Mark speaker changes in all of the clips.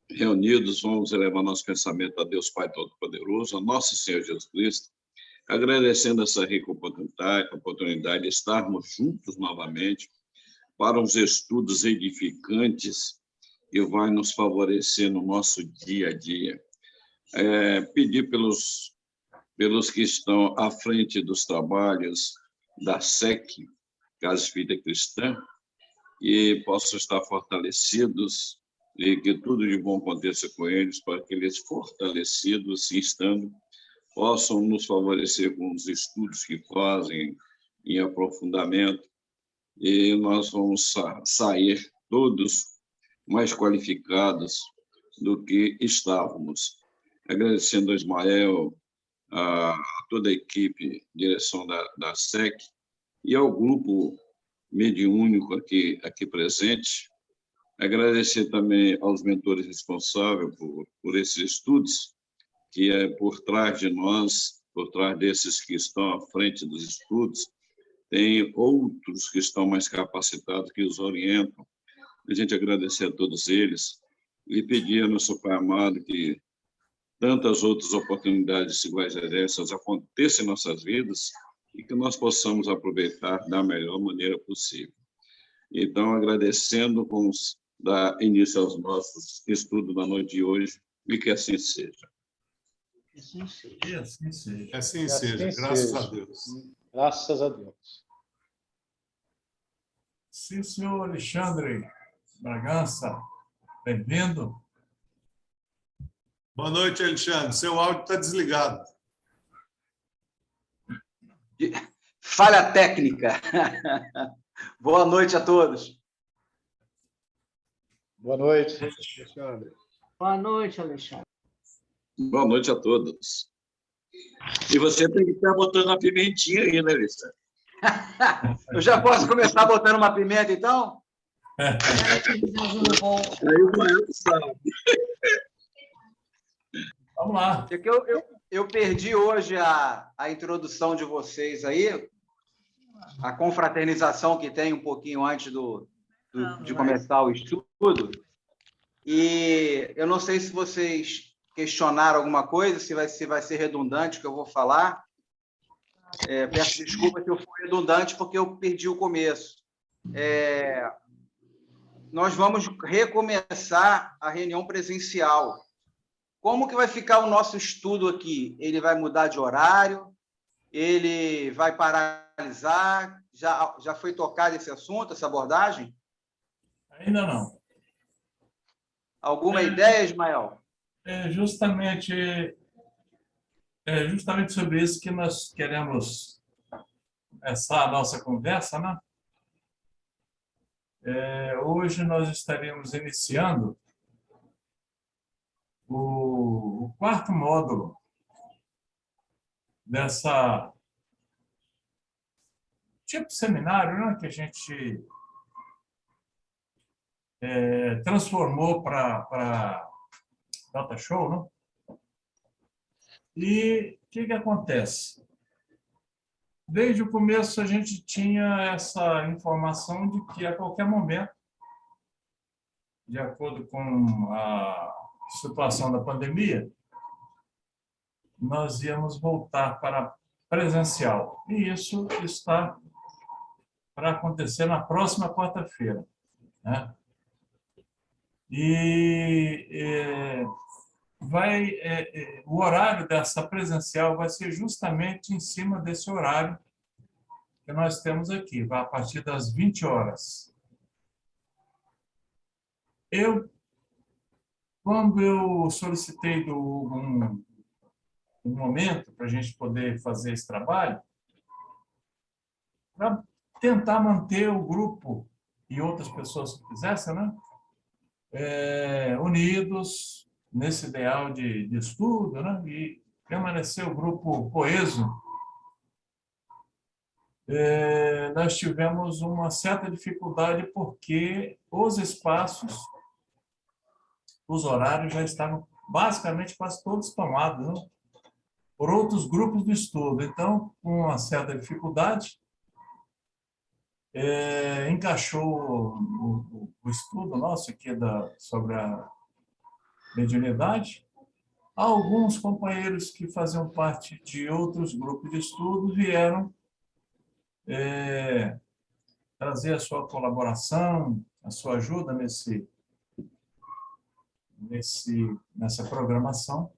Speaker 1: reunidos, vamos elevar nosso pensamento a Deus Pai Todo-Poderoso, a nosso Senhor Jesus Cristo, agradecendo essa rica oportunidade de estarmos juntos novamente para uns estudos edificantes que vai nos favorecer no nosso dia a dia. Pedir pelos que estão à frente dos trabalhos da SEC, Casa Espírita Cristã, que possam estar fortalecidos e que tudo de bom aconteça com eles, para que eles, fortalecidos e estando, possam nos favorecer com os estudos que fazem em aprofundamento, e nós vamos sair todos mais qualificados do que estávamos. Agradecendo a Ismael, a toda a equipe, direção da SEC, e ao grupo mediúnico aqui presente. Agradecer também aos mentores responsáveis por esses estudos, que é por trás de nós, por trás desses que estão à frente dos estudos, tem outros que estão mais capacitados, que os orientam. A gente agradecer a todos eles e pedir a nosso Pai amado que tantas outras oportunidades iguais a essas aconteçam em nossas vidas e que nós possamos aproveitar da melhor maneira possível. Então, agradecendo, vamos dar início aos nossos estudos da noite de hoje, e que assim seja.
Speaker 2: Assim seja.
Speaker 3: E assim seja.
Speaker 4: Assim seja, graças a Deus.
Speaker 2: Graças a Deus.
Speaker 3: Sim, senhor Alexandre Bragança, bem-vindo.
Speaker 4: Boa noite, Alexandre. Seu áudio está desligado.
Speaker 5: Falha técnica. Boa noite a todos.
Speaker 2: Boa noite.
Speaker 4: Alexandre.
Speaker 6: Boa noite, Alexandre.
Speaker 1: Boa noite a todos. E você tem que estar botando a pimentinha aí, né, Lisa?
Speaker 5: Eu já posso começar botando uma pimenta, então?
Speaker 1: Aí o Mael sabe.
Speaker 3: Vamos lá.
Speaker 5: É que eu perdi hoje a introdução de vocês aí, a confraternização que tem um pouquinho antes de começar o estudo. E eu não sei se vocês questionaram alguma coisa, se vai ser redundante o que eu vou falar. Peço desculpa se eu for redundante, porque eu perdi o começo. Nós vamos recomeçar a reunião presencial. Como que vai ficar o nosso estudo aqui? Ele vai mudar de horário? Ele vai paralisar? Já foi tocado esse assunto, essa abordagem?
Speaker 3: Ainda não.
Speaker 5: Alguma ideia, Ismael?
Speaker 3: É justamente sobre isso que nós queremos começar a nossa conversa, né? Hoje nós estaremos iniciando o quarto módulo dessa tipo de seminário, né, que a gente transformou para Data Show, né? E o que acontece? Desde o começo, a gente tinha essa informação de que, a qualquer momento, de acordo com a situação da pandemia, nós íamos voltar para presencial. E isso está para acontecer na próxima quarta-feira, né? O horário dessa presencial vai ser justamente em cima desse horário que nós temos aqui, vai a partir das 20 horas. Quando eu solicitei um momento para a gente poder fazer esse trabalho, para tentar manter o grupo e outras pessoas que quisessem, né, unidos nesse ideal de estudo, né, e permanecer o grupo coeso, nós tivemos uma certa dificuldade porque os espaços, os horários já estavam basicamente quase todos tomados, né, por outros grupos de estudo. Então, com uma certa dificuldade, encaixou o estudo nosso aqui sobre mediunidade. Alguns companheiros que faziam parte de outros grupos de estudo vieram trazer a sua colaboração, a sua ajuda nessa programação.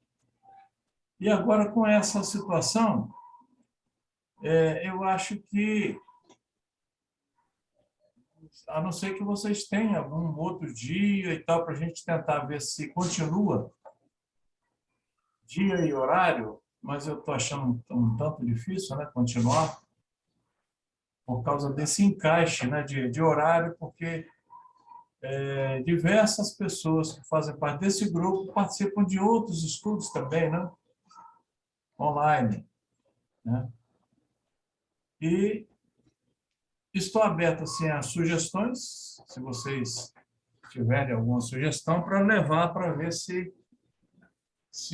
Speaker 3: E agora, com essa situação, eu acho que, a não ser que vocês tenham algum outro dia e tal, para a gente tentar ver se continua dia e horário, mas eu estou achando um tanto difícil, né, continuar, por causa desse encaixe, né, de horário, porque diversas pessoas que fazem parte desse grupo participam de outros estudos também, né, online, né? E estou aberto assim, a sugestões, se vocês tiverem alguma sugestão, para levar para ver se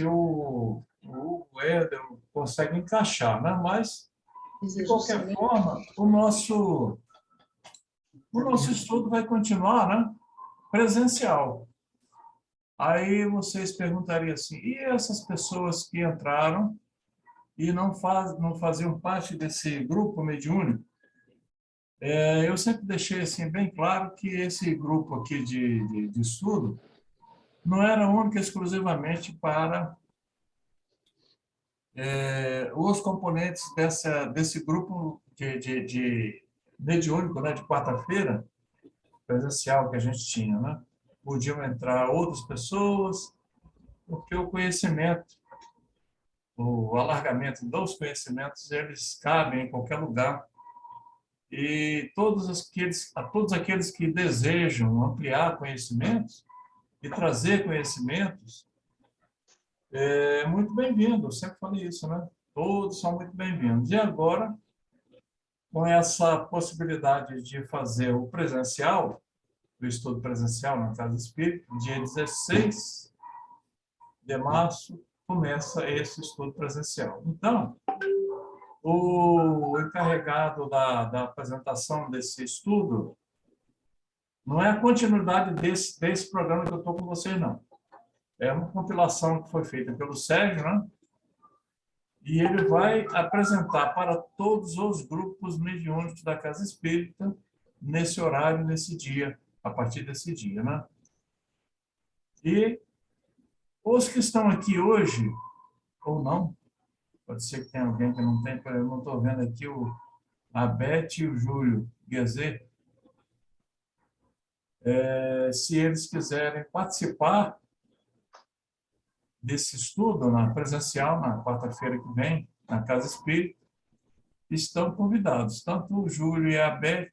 Speaker 3: o Éder consegue encaixar, né? Mas, de qualquer forma, o nosso estudo vai continuar, né? Presencial. Aí vocês perguntariam assim, e essas pessoas que entraram e não faziam parte desse grupo mediúnico? Eu sempre deixei assim, bem claro que esse grupo aqui de estudo não era único e exclusivamente para os componentes desse grupo de mediúnico, né, de quarta-feira, presencial que a gente tinha, né? Podiam entrar outras pessoas, porque o conhecimento, o alargamento dos conhecimentos, eles cabem em qualquer lugar. E todos aqueles que desejam ampliar conhecimentos e trazer conhecimentos, muito bem-vindo. Eu sempre falei isso, né? Todos são muito bem-vindos. E agora, com essa possibilidade de fazer o presencial, o estudo presencial na Casa Espírita, dia 16 de março, começa esse estudo presencial. Então, o encarregado da apresentação desse estudo não é a continuidade desse programa que eu estou com vocês, não. É uma compilação que foi feita pelo Sérgio, né? E ele vai apresentar para todos os grupos mediúnicos da Casa Espírita nesse horário, nesse dia, a partir desse dia, né? E os que estão aqui hoje, ou não, pode ser que tenha alguém que não tem, eu não estou vendo aqui a Beth e o Júlio Guezet, se eles quiserem participar desse estudo presencial, na quarta-feira que vem, na Casa Espírita, estão convidados, tanto o Júlio e a Beth,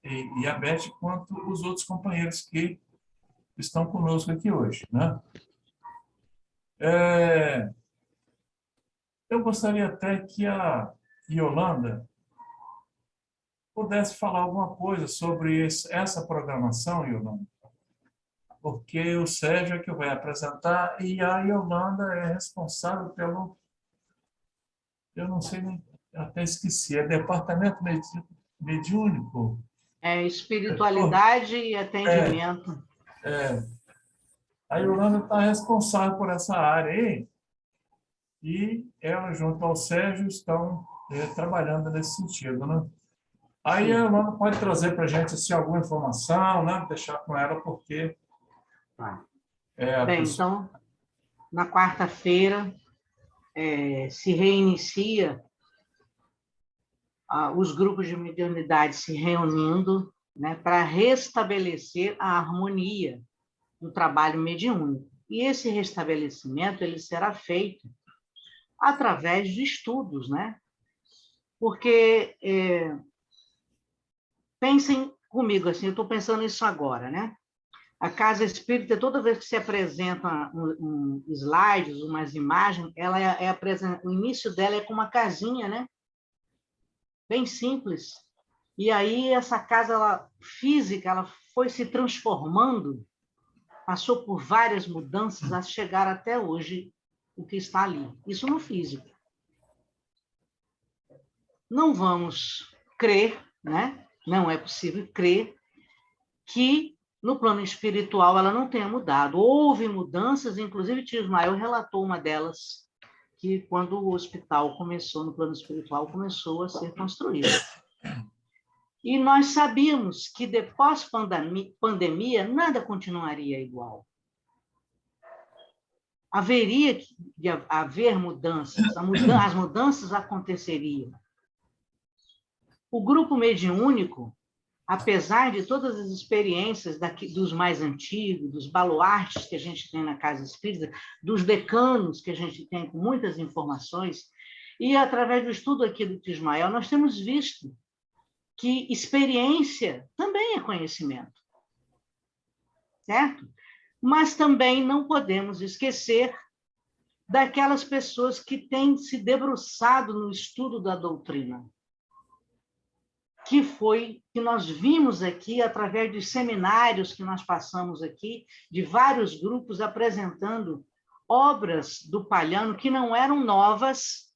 Speaker 3: quanto os outros companheiros que estão conosco aqui hoje, né? Eu gostaria até que a Yolanda pudesse falar alguma coisa sobre essa programação, Yolanda, porque o Sérgio é que vai apresentar e a Yolanda é responsável pelo, eu não sei nem, até esqueci, é Departamento Mediúnico.
Speaker 6: Espiritualidade e atendimento.
Speaker 3: A Yolanda está responsável por essa área aí, e ela, junto ao Sérgio, estão trabalhando nesse sentido, né? Aí a Yolanda pode trazer para a gente assim, alguma informação, né? Deixar com ela, porque...
Speaker 6: Bem, então, na quarta-feira, se reinicia os grupos de mediunidade se reunindo, né, para restabelecer a harmonia no trabalho mediúnico. E esse restabelecimento ele será feito através de estudos, né? Porque, pensem comigo, assim, eu estou pensando nisso agora, né? A Casa Espírita, toda vez que se apresenta slides, umas imagens, ela o início dela é com uma casinha, né? Bem simples. E aí essa casa física, ela foi se transformando, passou por várias mudanças a chegar até hoje o que está ali. Isso no físico. Não vamos crer, né? Não é possível crer que no plano espiritual, ela não tenha mudado. Houve mudanças, inclusive, tio Ismael relatou uma delas, que quando o hospital começou, no plano espiritual, começou a ser construído. E nós sabíamos que, depois pandemia, nada continuaria igual. Haveria de haver mudanças, as mudanças aconteceriam. O grupo mediúnico, apesar de todas as experiências dos mais antigos, dos baluartes que a gente tem na Casa Espírita, dos decanos que a gente tem com muitas informações, e através do estudo aqui do tio Ismael, nós temos visto que experiência também é conhecimento, certo? Mas também não podemos esquecer daquelas pessoas que têm se debruçado no estudo da doutrina, que nós vimos aqui através dos seminários que nós passamos aqui, de vários grupos apresentando obras do Palhano que não eram novas,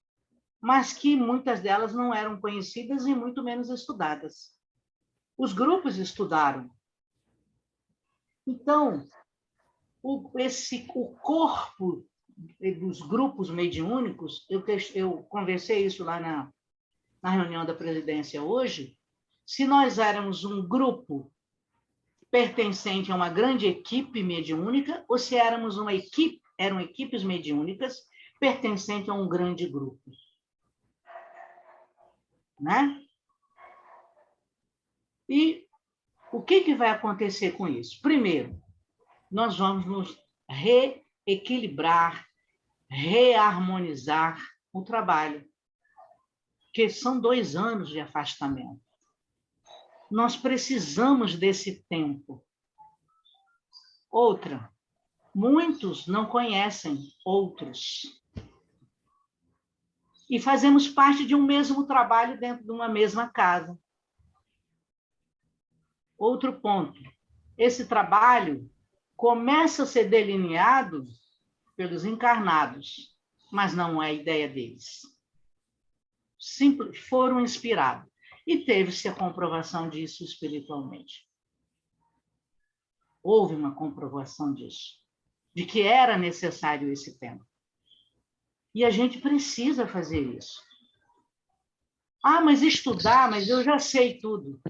Speaker 6: mas que muitas delas não eram conhecidas e muito menos estudadas. Os grupos estudaram. Então, o corpo dos grupos mediúnicos, eu conversei isso lá na reunião da presidência hoje, se nós éramos um grupo pertencente a uma grande equipe mediúnica, ou se eram equipes mediúnicas pertencentes a um grande grupo. Né? E o que vai acontecer com isso? Primeiro, nós vamos nos reequilibrar, reharmonizar o trabalho, porque são 2 anos de afastamento. Nós precisamos desse tempo. Outra, muitos não conhecem outros. E fazemos parte de um mesmo trabalho dentro de uma mesma casa. Outro ponto, esse trabalho começa a ser delineado pelos encarnados, mas não é a ideia deles. Foram inspirados. E teve-se a comprovação disso espiritualmente. Houve uma comprovação disso, de que era necessário esse tempo. E a gente precisa fazer isso. Ah, mas estudar, mas eu já sei tudo.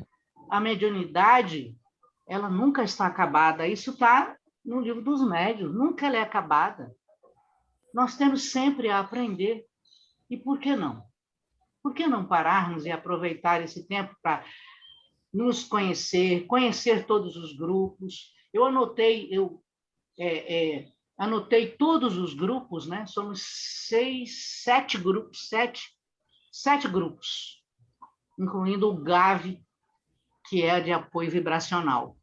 Speaker 6: A mediunidade, ela nunca está acabada. Isso está no livro dos médiuns, nunca ela é acabada. Nós temos sempre a aprender. E por que não? Por que não pararmos e aproveitar esse tempo para nos conhecer, conhecer todos os grupos? Eu anotei todos os grupos, né? Somos 7 grupos, 7 grupos, incluindo o GAV, que é de apoio vibracional.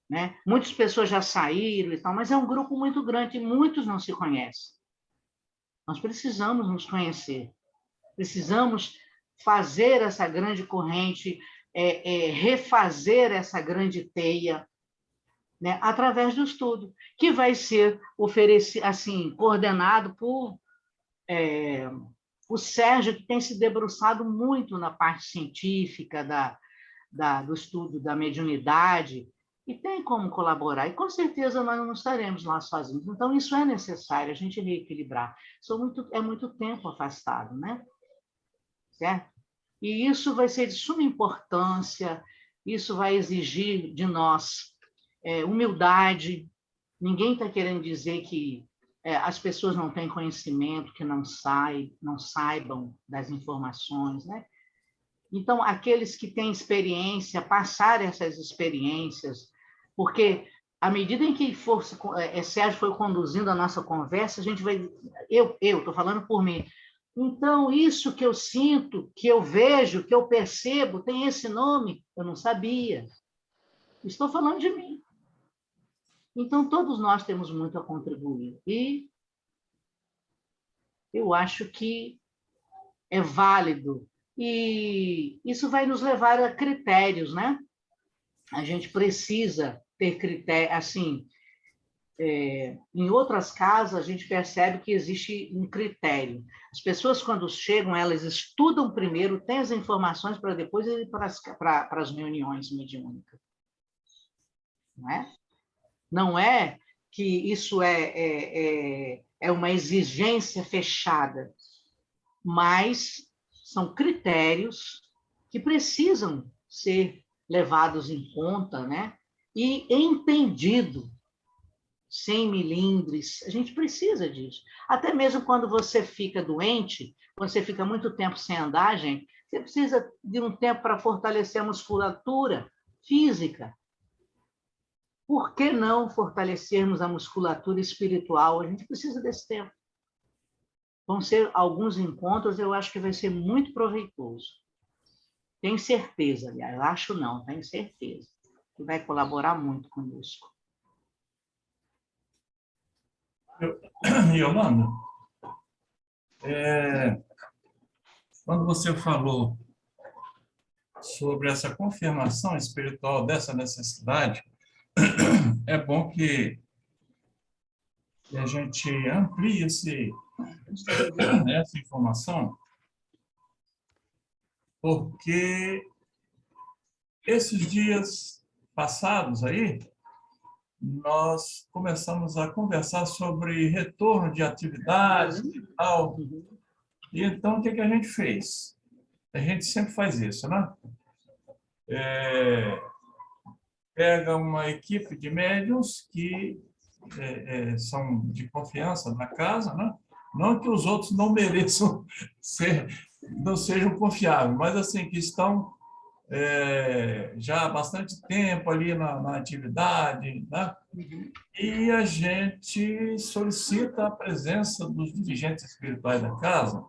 Speaker 6: Né? Muitas pessoas já saíram e tal, mas é um grupo muito grande e muitos não se conhecem. Nós precisamos nos conhecer. Precisamos fazer essa grande corrente, refazer essa grande teia, né, através do estudo, que vai ser coordenado por o Sérgio, que tem se debruçado muito na parte científica do estudo da mediunidade, e tem como colaborar. E, com certeza, nós não estaremos lá sozinhos. Então, isso é necessário, a gente reequilibrar. É muito tempo afastado, né? Certo? E isso vai ser de suma importância, isso vai exigir de nós humildade. Ninguém está querendo dizer que as pessoas não têm conhecimento, que não saibam das informações, né? Então, aqueles que têm experiência, passar essas experiências, porque à medida em que Sérgio foi conduzindo a nossa conversa, a gente vai... Eu estou falando por mim. Então, isso que eu sinto, que eu vejo, que eu percebo, tem esse nome, eu não sabia. Estou falando de mim. Então, todos nós temos muito a contribuir. E eu acho que é válido. E isso vai nos levar a critérios, né? A gente precisa ter critérios, assim... em outras casas, a gente percebe que existe um critério. As pessoas, quando chegam, elas estudam primeiro, têm as informações para depois ir para as reuniões mediúnicas. não é? Não é que isso é uma exigência fechada, mas são critérios que precisam ser levados em conta, né? E entendido, sem melindres. A gente precisa disso. Até mesmo quando você fica doente, quando você fica muito tempo sem andar, gente, você precisa de um tempo para fortalecer a musculatura física. Por que não fortalecermos a musculatura espiritual? A gente precisa desse tempo. Vão ser alguns encontros, eu acho que vai ser muito proveitoso. Tenho certeza, aliás, acho não, tenho certeza, que vai colaborar muito conosco.
Speaker 3: Yolanda, quando você falou sobre essa confirmação espiritual dessa necessidade, é bom que a gente amplie essa informação, porque esses dias passados aí, nós começamos a conversar sobre retorno de atividades e tal. E então, o que a gente fez? A gente sempre faz isso, né? Pega uma equipe de médiuns que são de confiança na casa, né? Não que os outros não mereçam não sejam confiáveis, mas assim, que estão já há bastante tempo ali na atividade, né? E a gente solicita a presença dos dirigentes espirituais da casa,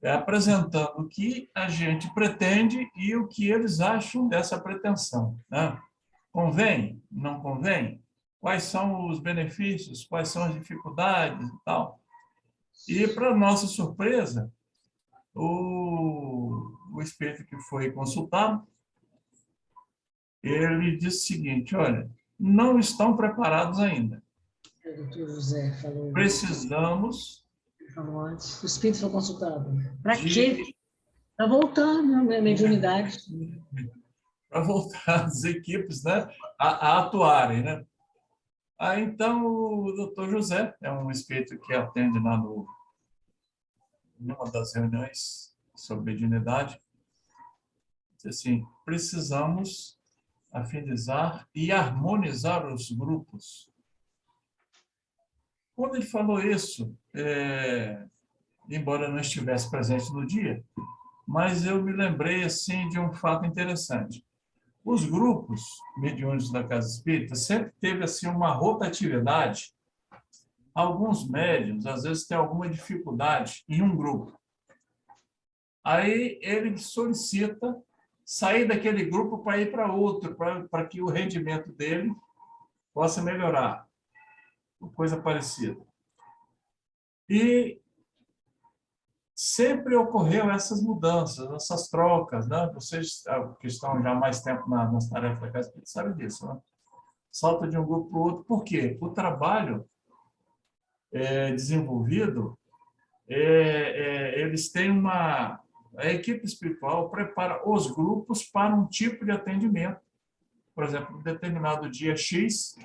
Speaker 3: apresentando o que a gente pretende e o que eles acham dessa pretensão, né? Convém? Não convém? Quais são os benefícios? Quais são as dificuldades e tal? E, para nossa surpresa, o espírito que foi consultado, ele disse o seguinte: olha, não estão preparados ainda.
Speaker 7: O doutor José falou.
Speaker 3: Precisamos.
Speaker 7: Falou antes. O espírito foi consultado. Para quê? Para voltar, né? Mediunidade.
Speaker 3: Para voltar as equipes, né, a atuarem, né? Aí, então, o doutor José é um espírito que atende lá numa das reuniões sobre mediunidade. Diz assim: precisamos afinizar e harmonizar os grupos. Quando ele falou isso, embora eu não estivesse presente no dia, mas eu me lembrei assim de um fato interessante. Os grupos mediúnicos da Casa Espírita sempre teve assim uma rotatividade. Alguns médiuns, às vezes, têm alguma dificuldade em um grupo. Aí ele solicita sair daquele grupo para ir para outro, para que o rendimento dele possa melhorar. Coisa parecida. E sempre ocorreu essas mudanças, essas trocas, né? Vocês que estão já há mais tempo nas tarefas da Casa Espírita sabem disso, né? Salta de um grupo para o outro. Por quê? O trabalho desenvolvido, eles têm a equipe espiritual prepara os grupos para um tipo de atendimento. Por exemplo, um determinado dia X,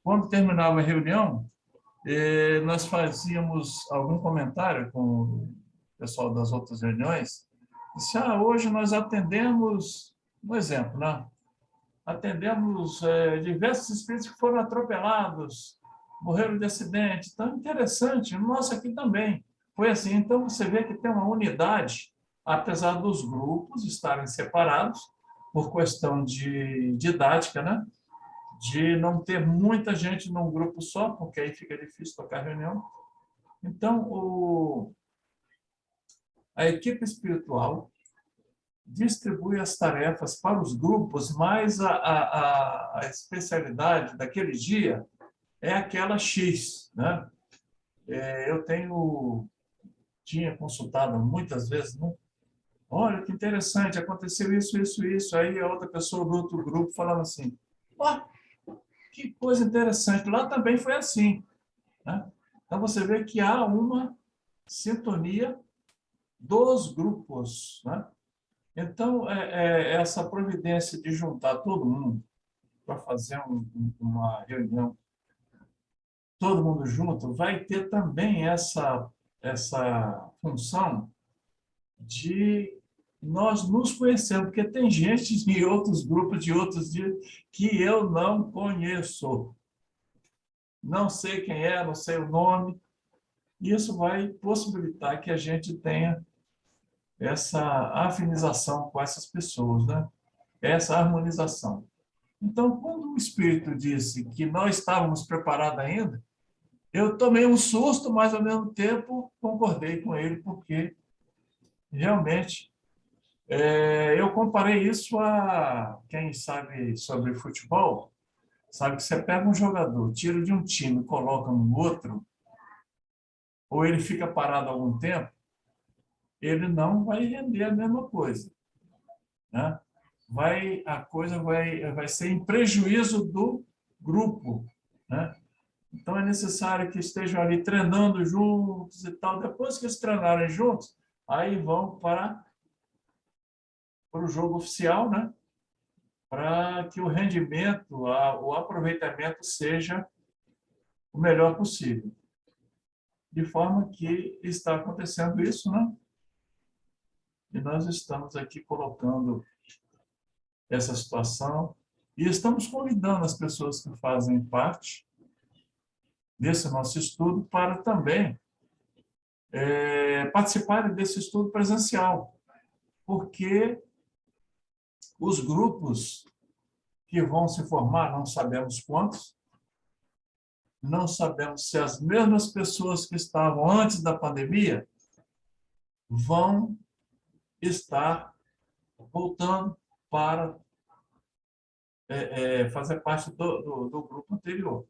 Speaker 3: quando terminava a reunião, nós fazíamos algum comentário com o pessoal das outras reuniões. Disse: hoje nós atendemos, um exemplo, né? Atendemos diversos espíritos que foram atropelados, morreram de acidente. Então, interessante, o nosso aqui também foi assim. Então, você vê que tem uma unidade, apesar dos grupos estarem separados, por questão de didática, né? De não ter muita gente num grupo só, porque aí fica difícil tocar reunião. Então, a equipe espiritual distribui as tarefas para os grupos, mas a especialidade daquele dia é aquela X, né? Eu tinha consultado muitas vezes, né? Olha, que interessante, aconteceu isso, isso, isso. Aí a outra pessoa do outro grupo falava assim: que coisa interessante, lá também foi assim, né? Então, você vê que há uma sintonia dos grupos, né? Então, essa providência de juntar todo mundo para fazer uma reunião, todo mundo junto, vai ter também essa função de nós nos conhecermos, porque tem gente de outros grupos, de outros dias, que eu não conheço. Não sei quem é, não sei o nome. Isso vai possibilitar que a gente tenha essa afinização com essas pessoas, né? Essa harmonização. Então, quando o Espírito disse que não estávamos preparados ainda, eu tomei um susto, mas, ao mesmo tempo, concordei com ele, porque, realmente, eu comparei isso a quem sabe sobre futebol, sabe que você pega um jogador, tira de um time e coloca no outro, ou ele fica parado algum tempo, ele não vai render a mesma coisa, né? A coisa vai ser em prejuízo do grupo, né? Então, é necessário que estejam ali treinando juntos e tal. Depois que eles treinarem juntos, aí vão para o jogo oficial, né? Para que o rendimento, o aproveitamento seja o melhor possível. De forma que está acontecendo isso, né? E nós estamos aqui colocando essa situação e estamos convidando as pessoas que fazem parte desse nosso estudo para também participarem desse estudo presencial, porque os grupos que vão se formar, não sabemos quantos, não sabemos se as mesmas pessoas que estavam antes da pandemia vão estar voltando para fazer parte do grupo anterior.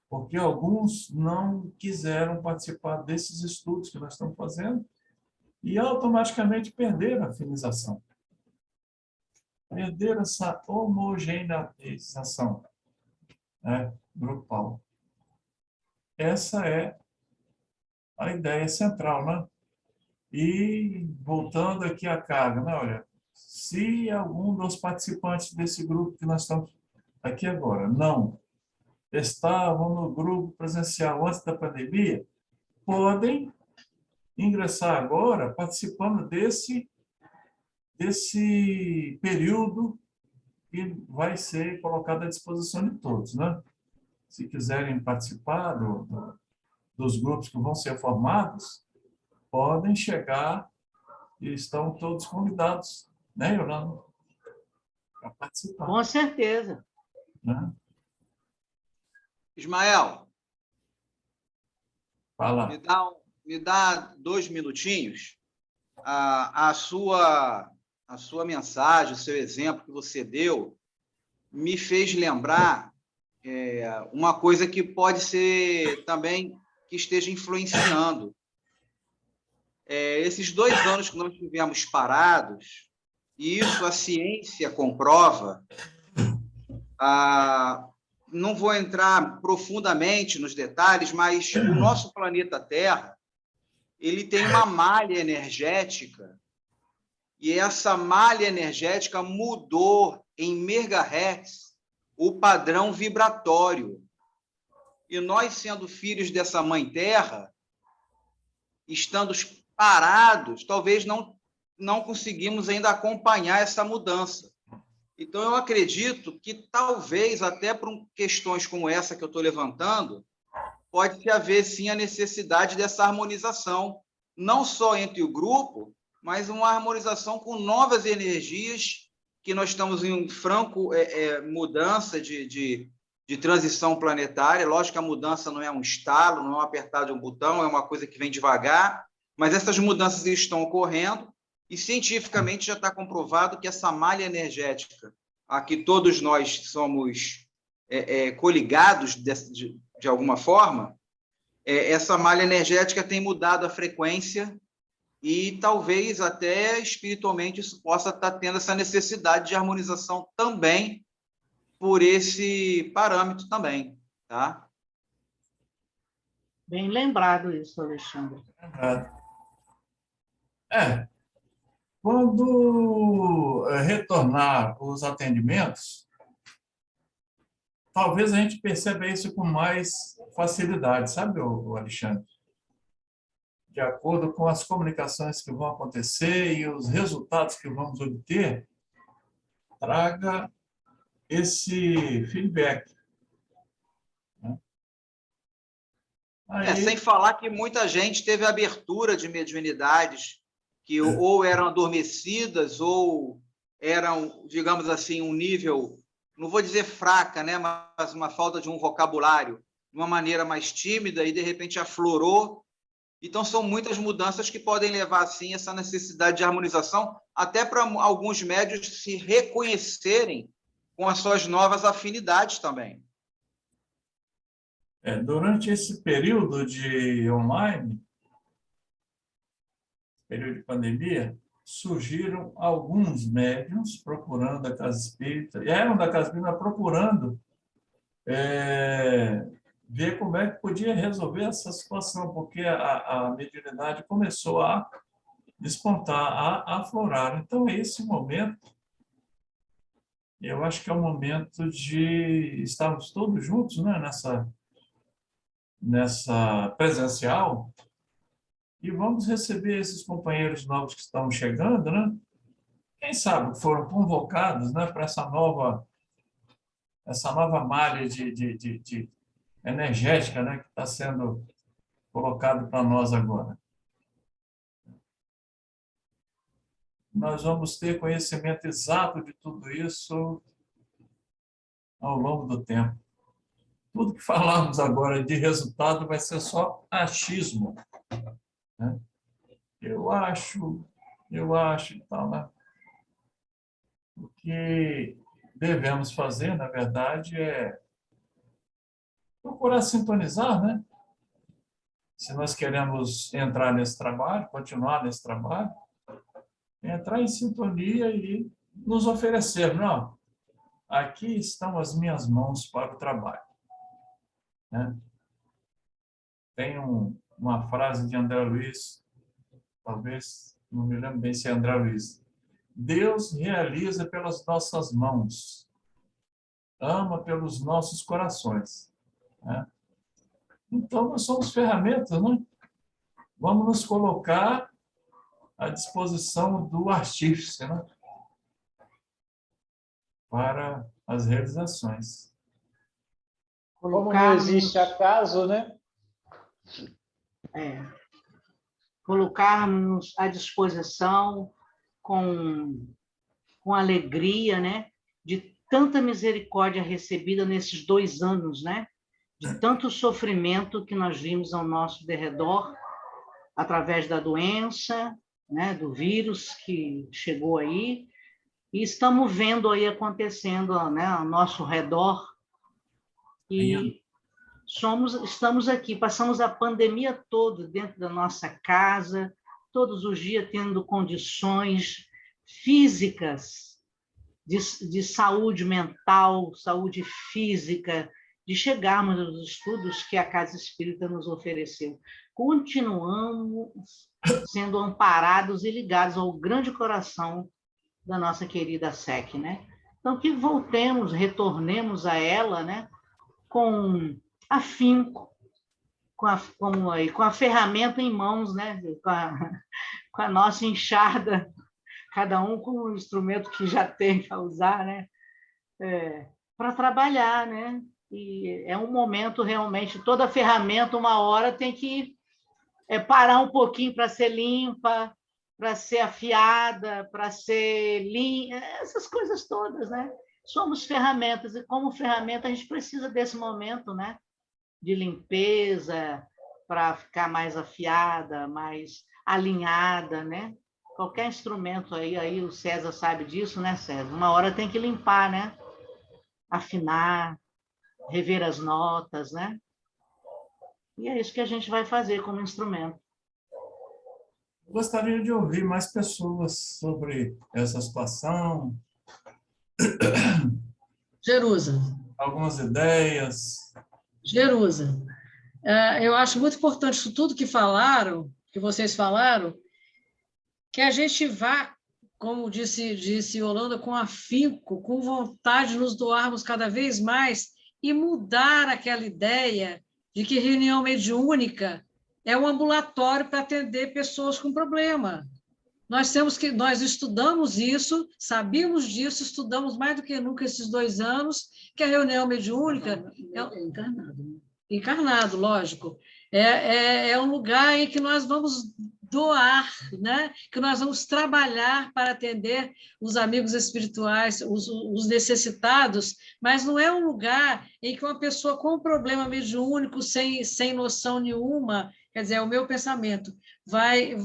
Speaker 3: Porque alguns não quiseram participar desses estudos que nós estamos fazendo e automaticamente perderam a afinização. Perderam essa homogeneização, né, grupal. Essa é a ideia central, né? E voltando aqui à carga, né? Olha, se algum dos participantes desse grupo que nós estamos aqui agora não estavam no grupo presencial antes da pandemia, podem ingressar agora participando desse período que vai ser colocado à disposição de todos, né? Se quiserem participar dos grupos que vão ser formados, podem chegar e estão todos convidados, né, Yolanda? Para participar.
Speaker 6: Com certeza.
Speaker 3: Né?
Speaker 5: Ismael,
Speaker 3: Fala.
Speaker 5: me dá 2 minutinhos. A sua mensagem, o seu exemplo que você deu, me fez lembrar uma coisa que pode ser também que esteja influenciando. Esses 2 anos que nós tivemos parados, e isso a ciência comprova, não vou entrar profundamente nos detalhes, mas o nosso planeta Terra, ele tem uma malha energética, e essa malha energética mudou em megahertz o padrão vibratório. E nós, sendo filhos dessa mãe Terra, estando parados, talvez não conseguimos ainda acompanhar essa mudança. Então, eu acredito que talvez, até por questões como essa que eu estou levantando, pode haver, sim, a necessidade dessa harmonização, não só entre o grupo, mas uma harmonização com novas energias, que nós estamos em franco mudança de transição planetária. Lógico que a mudança não é um estalo, não é um apertar de um botão, é uma coisa que vem devagar, mas essas mudanças estão ocorrendo e cientificamente já está comprovado que essa malha energética a que todos nós somos coligados de alguma forma, essa malha energética tem mudado a frequência e talvez até espiritualmente isso possa estar tendo essa necessidade de harmonização também por esse parâmetro também, tá?
Speaker 6: Bem lembrado isso, Alexandre.
Speaker 3: Quando retornar os atendimentos, talvez a gente perceba isso com mais facilidade, sabe, o Alexandre? De acordo com as comunicações que vão acontecer e os resultados que vamos obter, traga esse feedback. Aí,
Speaker 5: Sem falar que muita gente teve abertura de mediunidades que ou eram adormecidas ou eram, digamos assim, um nível, não vou dizer fraca, né, mas uma falta de um vocabulário, de uma maneira mais tímida e, de repente, aflorou. Então, são muitas mudanças que podem levar, assim, essa necessidade de harmonização, até para alguns médiuns se reconhecerem com as suas novas afinidades também.
Speaker 3: durante esse período de online, período de pandemia, surgiram alguns médiuns procurando a Casa Espírita, e eram da Casa Espírita procurando ver como é que podia resolver essa situação, porque a mediunidade começou a despontar, a aflorar. Então, esse momento, eu acho que é o momento de estarmos todos juntos, né, nessa presencial, e vamos receber esses companheiros novos que estão chegando, né? Quem sabe foram convocados, né, para essa nova malha de energética, né, que está sendo colocado para nós agora. Nós vamos ter conhecimento exato de tudo isso ao longo do tempo. Tudo que falarmos agora de resultado vai ser só achismo, né? Eu acho e tal, né? O que devemos fazer, na verdade, é procurar sintonizar, né? Se nós queremos entrar nesse trabalho, continuar nesse trabalho, entrar em sintonia e nos oferecer, não, aqui estão as minhas mãos para o trabalho, né? Tem uma frase de André Luiz, talvez, não me lembro bem se é André Luiz, Deus realiza pelas nossas mãos, ama pelos nossos corações, né? Então, nós somos ferramentas, né? Vamos nos colocar à disposição do artífice, né, para as realizações.
Speaker 2: Como não existe acaso, né?
Speaker 6: Colocarmos à disposição com alegria, né, de tanta misericórdia recebida nesses 2 anos, né, de tanto sofrimento que nós vimos ao nosso derredor, através da doença, né, do vírus que chegou aí, e estamos vendo aí acontecendo, né, ao nosso redor, e estamos aqui, passamos a pandemia toda dentro da nossa casa, todos os dias tendo condições físicas de saúde mental, saúde física, de chegarmos aos estudos que a Casa Espírita nos ofereceu. Continuamos sendo amparados e ligados ao grande coração da nossa querida SEC, né? Então, que voltemos, retornemos a ela, né, com afinco, com a ferramenta em mãos, né, com a nossa enxada, cada um com o instrumento que já tem para usar, né, para trabalhar, né? E é um momento realmente, toda ferramenta, uma hora tem que parar um pouquinho para ser limpa, para ser afiada, para ser limpa, essas coisas todas, né? Somos ferramentas, e como ferramenta a gente precisa desse momento, né, de limpeza, para ficar mais afiada, mais alinhada, né? Qualquer instrumento aí o César sabe disso, né, César? Uma hora tem que limpar, né? Afinar, rever as notas, né? E é isso que a gente vai fazer como instrumento.
Speaker 3: Gostaria de ouvir mais pessoas sobre essa situação.
Speaker 7: Jerusa.
Speaker 3: Algumas ideias.
Speaker 7: Jerusa. Eu acho muito importante isso tudo que vocês falaram, que a gente vá, como disse Yolanda, com afinco, com vontade de nos doarmos cada vez mais e mudar aquela ideia de que reunião mediúnica é um ambulatório para atender pessoas com problema. Nós estudamos isso, sabíamos disso, estudamos mais do que nunca esses 2 anos, que a reunião mediúnica é encarnado. Encarnado, lógico. É um lugar em que nós vamos doar, né? Que nós vamos trabalhar para atender os amigos espirituais, os necessitados, mas não é um lugar em que uma pessoa com um problema mediúnico, sem noção nenhuma, quer dizer, é o meu pensamento, vai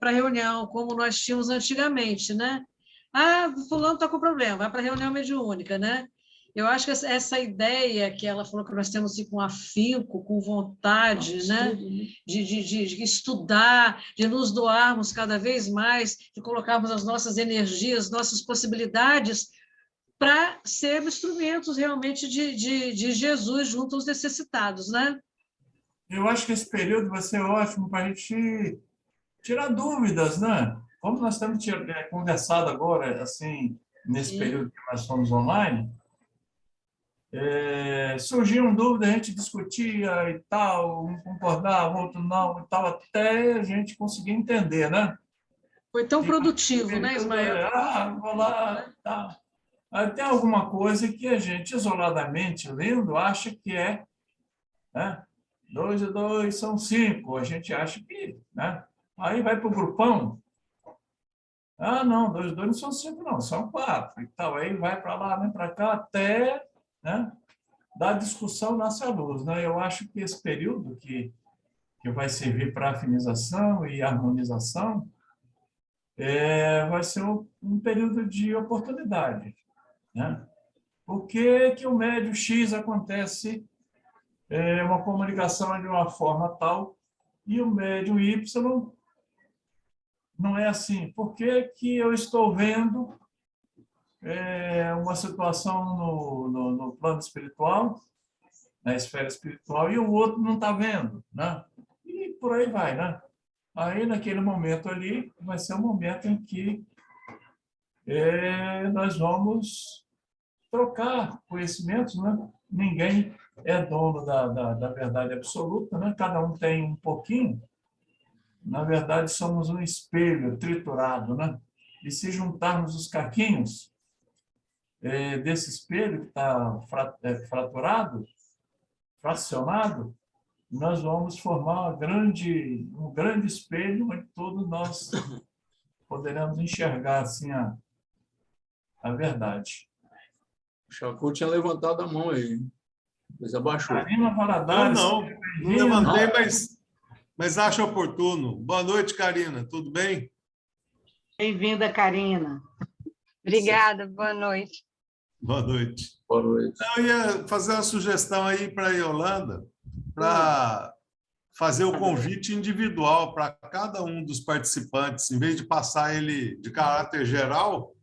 Speaker 7: para a reunião, como nós tínhamos antigamente, né? Ah, fulano está com problema, vai para a reunião mediúnica, né? Eu acho que essa ideia que ela falou que nós temos que ir com afinco, com vontade, né? De estudar, de nos doarmos cada vez mais, de colocarmos as nossas energias, nossas possibilidades para ser instrumentos realmente de Jesus junto aos necessitados, né?
Speaker 3: Eu acho que esse período vai ser ótimo para a gente tirar dúvidas, né? Como nós temos conversado agora, assim, nesse período que nós estamos online, surgiam dúvidas, a gente discutia e tal, um concordava, outro não, e tal, até a gente conseguir entender, né?
Speaker 7: Foi tão produtivo, né, Ismael?
Speaker 3: Vou lá, tá. Aí tem alguma coisa que a gente, isoladamente lendo, acha que é, né? 2 e 2 são 5, a gente acha que, né? Aí vai para o grupão, não, 2 e 2 não são 5 não, são 4, e tal, aí vai para lá, vem para cá, até, né, da discussão nasce a luz, né? Eu acho que esse período que vai servir para afinização e harmonização vai ser um período de oportunidade, né? Por que o médio X acontece uma comunicação de uma forma tal e o médio Y não é assim? Por que eu estou vendo uma situação no plano espiritual, na esfera espiritual, e o outro não está vendo, né? E por aí vai, né? Aí, naquele momento ali, vai ser um momento em que nós vamos trocar conhecimentos, né? Ninguém é dono da verdade absoluta, né? Cada um tem um pouquinho. Na verdade, somos um espelho triturado, né? E se juntarmos os caquinhos desse espelho que está fraturado, fracionado, nós vamos formar um grande espelho onde todos nós poderemos enxergar assim a verdade.
Speaker 8: O Chacu tinha levantado a mão aí, mas abaixou.
Speaker 3: Karina Valadares.
Speaker 4: Não levantei, mas acho oportuno. Boa noite, Karina. Tudo bem?
Speaker 6: Bem-vinda, Karina.
Speaker 9: Obrigada, boa noite.
Speaker 4: Boa noite.
Speaker 8: Boa noite.
Speaker 4: Eu ia fazer uma sugestão aí para a Yolanda, para fazer o convite individual para cada um dos participantes, em vez de passar ele de caráter geral,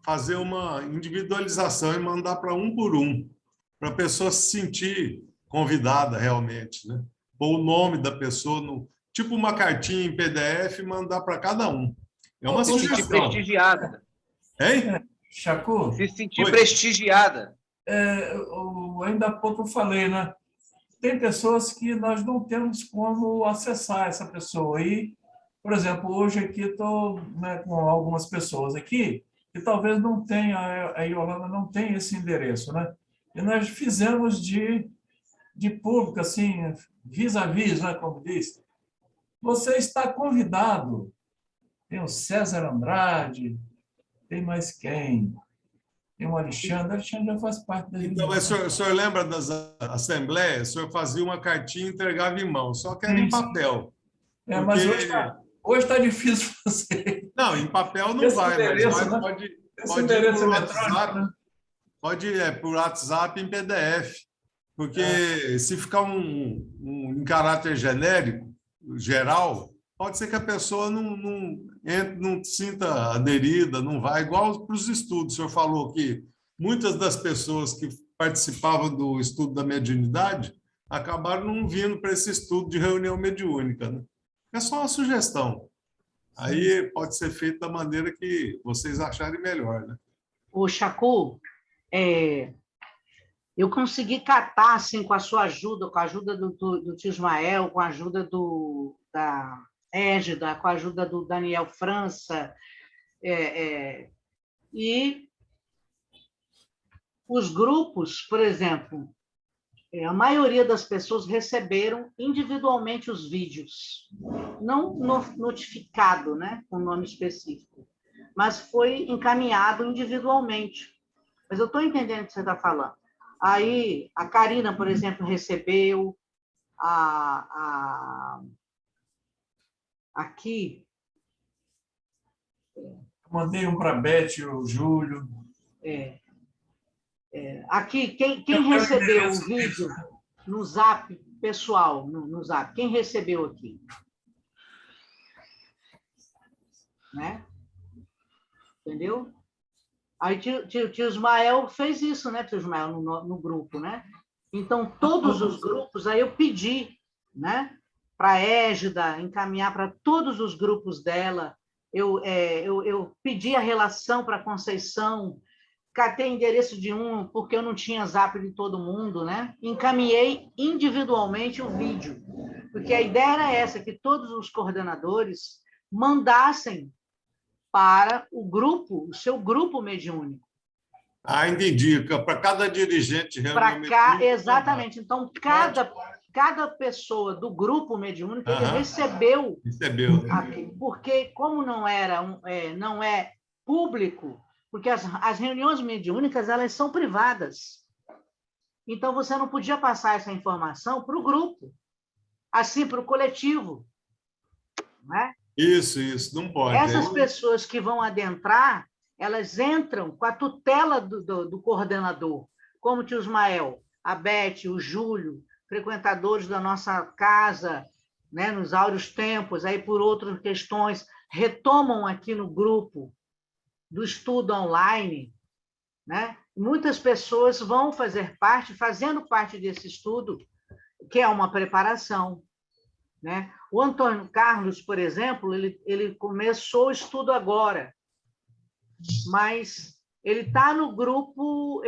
Speaker 4: fazer uma individualização e mandar para um por um, para a pessoa se sentir convidada realmente, né? Pôr o nome da pessoa, tipo uma cartinha em PDF, e mandar para cada um. É uma
Speaker 5: Se sentir
Speaker 4: sugestão.
Speaker 5: prestigiada.
Speaker 4: Hein?
Speaker 3: Chacu?
Speaker 5: Se sentir prestigiada.
Speaker 3: Ainda há pouco eu falei, né? Tem pessoas que nós não temos como acessar essa pessoa. E, por exemplo, hoje aqui estou, né, com algumas pessoas aqui que talvez não tenha, a Yolanda não tem esse endereço, né? E nós fizemos de público, assim, vis-à-vis, né, como diz. Você está convidado. Tem o César Andrade, tem mais quem? Tem o Alexandre. O Alexandre já faz parte da
Speaker 4: Então, mas o senhor lembra das assembleias? O senhor fazia uma cartinha e entregava em mão, só que era em papel.
Speaker 3: Mas hoje está difícil fazer.
Speaker 4: Não, em papel não vai, mas
Speaker 3: né?
Speaker 4: pode
Speaker 3: ir
Speaker 4: por WhatsApp, né? Pode ir por WhatsApp em PDF, porque se ficar em caráter genérico, geral, pode ser que a pessoa não sinta aderida, não vai, igual para os estudos. O senhor falou que muitas das pessoas que participavam do estudo da mediunidade acabaram não vindo para esse estudo de reunião mediúnica, né? É só uma sugestão. Aí pode ser feito da maneira que vocês acharem melhor, né?
Speaker 6: O Chacu, Eu consegui catar, assim, com a sua ajuda, com a ajuda do tio Ismael, com a ajuda da Égida, com a ajuda do Daniel França, e os grupos, por exemplo, a maioria das pessoas receberam individualmente os vídeos, não notificado, né, com nome específico, mas foi encaminhado individualmente. Mas eu estou entendendo o que você está falando. Aí, a Karina, por exemplo, recebeu, aqui...
Speaker 3: Mandei um para a Beth e o Júlio.
Speaker 6: Aqui, quem recebeu o vídeo no Zap, pessoal, no Zap, quem recebeu aqui? Né? Entendeu? Aí tio Ismael fez isso, né, tio Ismael, no grupo, né? Então, todos os grupos, aí eu pedi, né, para a Égida encaminhar para todos os grupos dela, eu pedi a relação para a Conceição, catei endereço de um, porque eu não tinha Zap de todo mundo, né? Encaminhei individualmente o vídeo, porque a ideia era essa, que todos os coordenadores mandassem para o grupo, o seu grupo mediúnico.
Speaker 4: Ah, entendi. Para cada dirigente
Speaker 6: realmente. Exatamente. Então, cada pessoa do grupo mediúnico ele recebeu. Aqui, porque, como não é público, porque as reuniões mediúnicas elas são privadas. Então, você não podia passar essa informação para o grupo, assim, para o coletivo. Né?
Speaker 4: Isso, não pode.
Speaker 6: Essas pessoas que vão adentrar, elas entram com a tutela do coordenador, como o tio Ismael, a Beth, o Júlio, frequentadores da nossa casa, né, nos áureos tempos, aí por outras questões, retomam aqui no grupo do estudo online, né? Muitas pessoas vão fazendo parte desse estudo, que é uma preparação, né? O Antônio Carlos, por exemplo, ele começou o estudo agora, mas ele está no grupo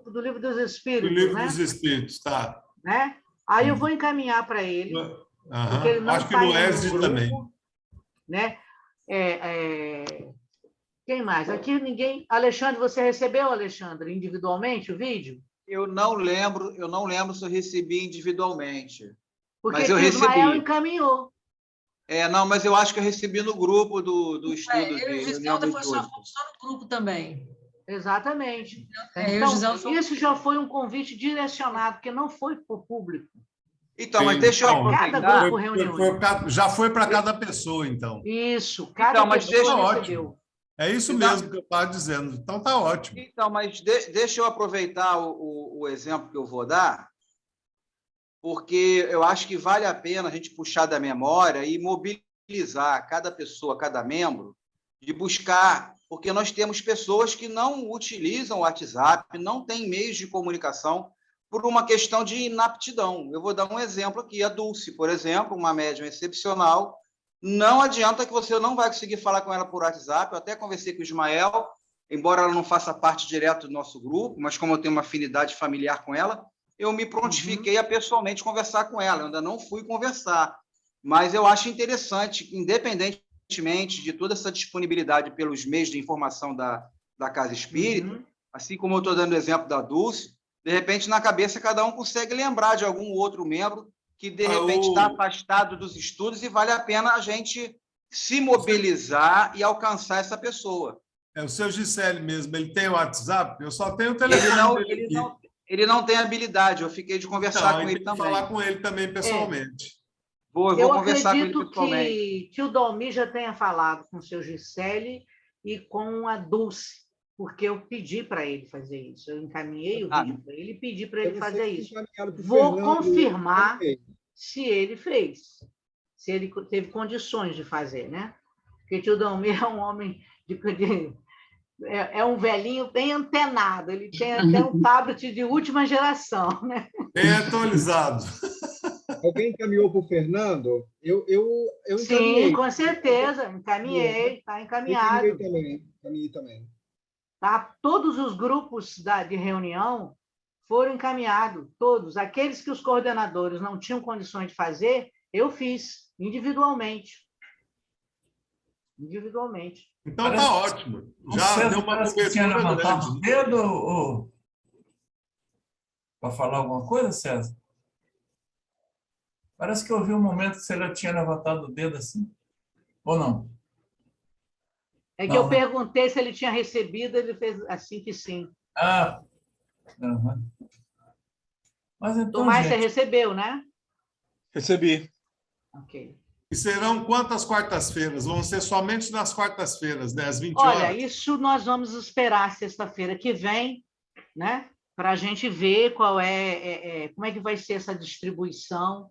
Speaker 6: do Livro dos Espíritos,
Speaker 4: do Livro
Speaker 6: né?
Speaker 4: dos Espíritos, tá?
Speaker 6: Né? Aí eu vou encaminhar para ele, porque ele não
Speaker 4: acho que
Speaker 6: tá
Speaker 4: no ESD também,
Speaker 6: né? Quem mais? Aqui ninguém. Alexandre, você recebeu, Alexandre, individualmente o vídeo?
Speaker 5: Eu não lembro se eu recebi individualmente.
Speaker 6: Porque
Speaker 5: mas eu
Speaker 6: o Ismael encaminhou.
Speaker 5: Não, mas eu acho que eu recebi no grupo do estudo.
Speaker 7: Eu e o Giselda foi só no grupo também.
Speaker 6: Exatamente. Então, isso já foi um convite direcionado, porque não foi para o público.
Speaker 5: Então, mas deixa eu aproveitar.
Speaker 4: Já foi para cada pessoa, então.
Speaker 6: Isso, cada pessoa recebeu.
Speaker 4: É isso mesmo que eu estava dizendo. Então, está ótimo.
Speaker 5: Então, mas deixa eu aproveitar o exemplo que eu vou dar, porque eu acho que vale a pena a gente puxar da memória e mobilizar cada pessoa, cada membro, de buscar, porque nós temos pessoas que não utilizam o WhatsApp, não têm meios de comunicação por uma questão de inaptidão. Eu vou dar um exemplo aqui, a Dulce, por exemplo, uma médium excepcional. Não adianta que você não vai conseguir falar com ela por WhatsApp. Eu até conversei com o Ismael, embora ela não faça parte direto do nosso grupo, mas como eu tenho uma afinidade familiar com ela, eu me prontifiquei a pessoalmente conversar com ela. Eu ainda não fui conversar, mas eu acho interessante, independentemente de toda essa disponibilidade pelos meios de informação da Casa Espírita, assim como eu estou dando o exemplo da Dulce, de repente, na cabeça, cada um consegue lembrar de algum outro membro que, de repente, está afastado dos estudos e vale a pena a gente se mobilizar e alcançar essa pessoa.
Speaker 4: O seu Gisele mesmo, ele tem o WhatsApp? Eu só tenho o telefone
Speaker 5: ele não tem habilidade, eu fiquei de conversar com ele também.
Speaker 4: Falar com ele também pessoalmente.
Speaker 5: Vou conversar com ele pessoalmente.
Speaker 6: Eu acredito que tio Dalmi já tenha falado com o seu Gisele e com a Dulce, porque eu pedi para ele fazer isso. Eu encaminhei o vídeo para ele e pedi para ele fazer isso. Vou confirmar se ele fez, se ele teve condições de fazer, né? Porque tio Dalmi é um homem é um velhinho bem antenado, ele tem até um tablet de última geração, né?
Speaker 4: Bem atualizado.
Speaker 10: Alguém encaminhou para o Fernando? Eu
Speaker 6: encaminhei. Sim, com certeza, encaminhei, está encaminhado.
Speaker 10: Encaminhei também.
Speaker 6: Tá? Todos os grupos de reunião, foram encaminhados, todos. Aqueles que os coordenadores não tinham condições de fazer, eu fiz, individualmente. Individualmente.
Speaker 4: Então tá ótimo. Já deu uma
Speaker 3: tinha
Speaker 4: cobertura
Speaker 3: levantado o
Speaker 4: grande.
Speaker 3: dedo para falar alguma coisa, César? Parece que eu vi um momento que você já tinha levantado o dedo assim. Ou não?
Speaker 6: É que
Speaker 3: Não,
Speaker 6: eu
Speaker 3: né?
Speaker 6: perguntei se ele tinha recebido, ele fez assim que sim.
Speaker 3: Ah, uhum. Mas então,
Speaker 6: Tomás, você
Speaker 3: gente,
Speaker 6: recebeu, né?
Speaker 2: Recebi.
Speaker 6: Ok.
Speaker 4: E serão quantas quartas-feiras? Vão ser somente nas quartas-feiras, né? Às 20
Speaker 6: Olha,
Speaker 4: horas?
Speaker 6: isso nós vamos esperar sexta-feira que vem, né? Para a gente ver qual como é que vai ser essa distribuição.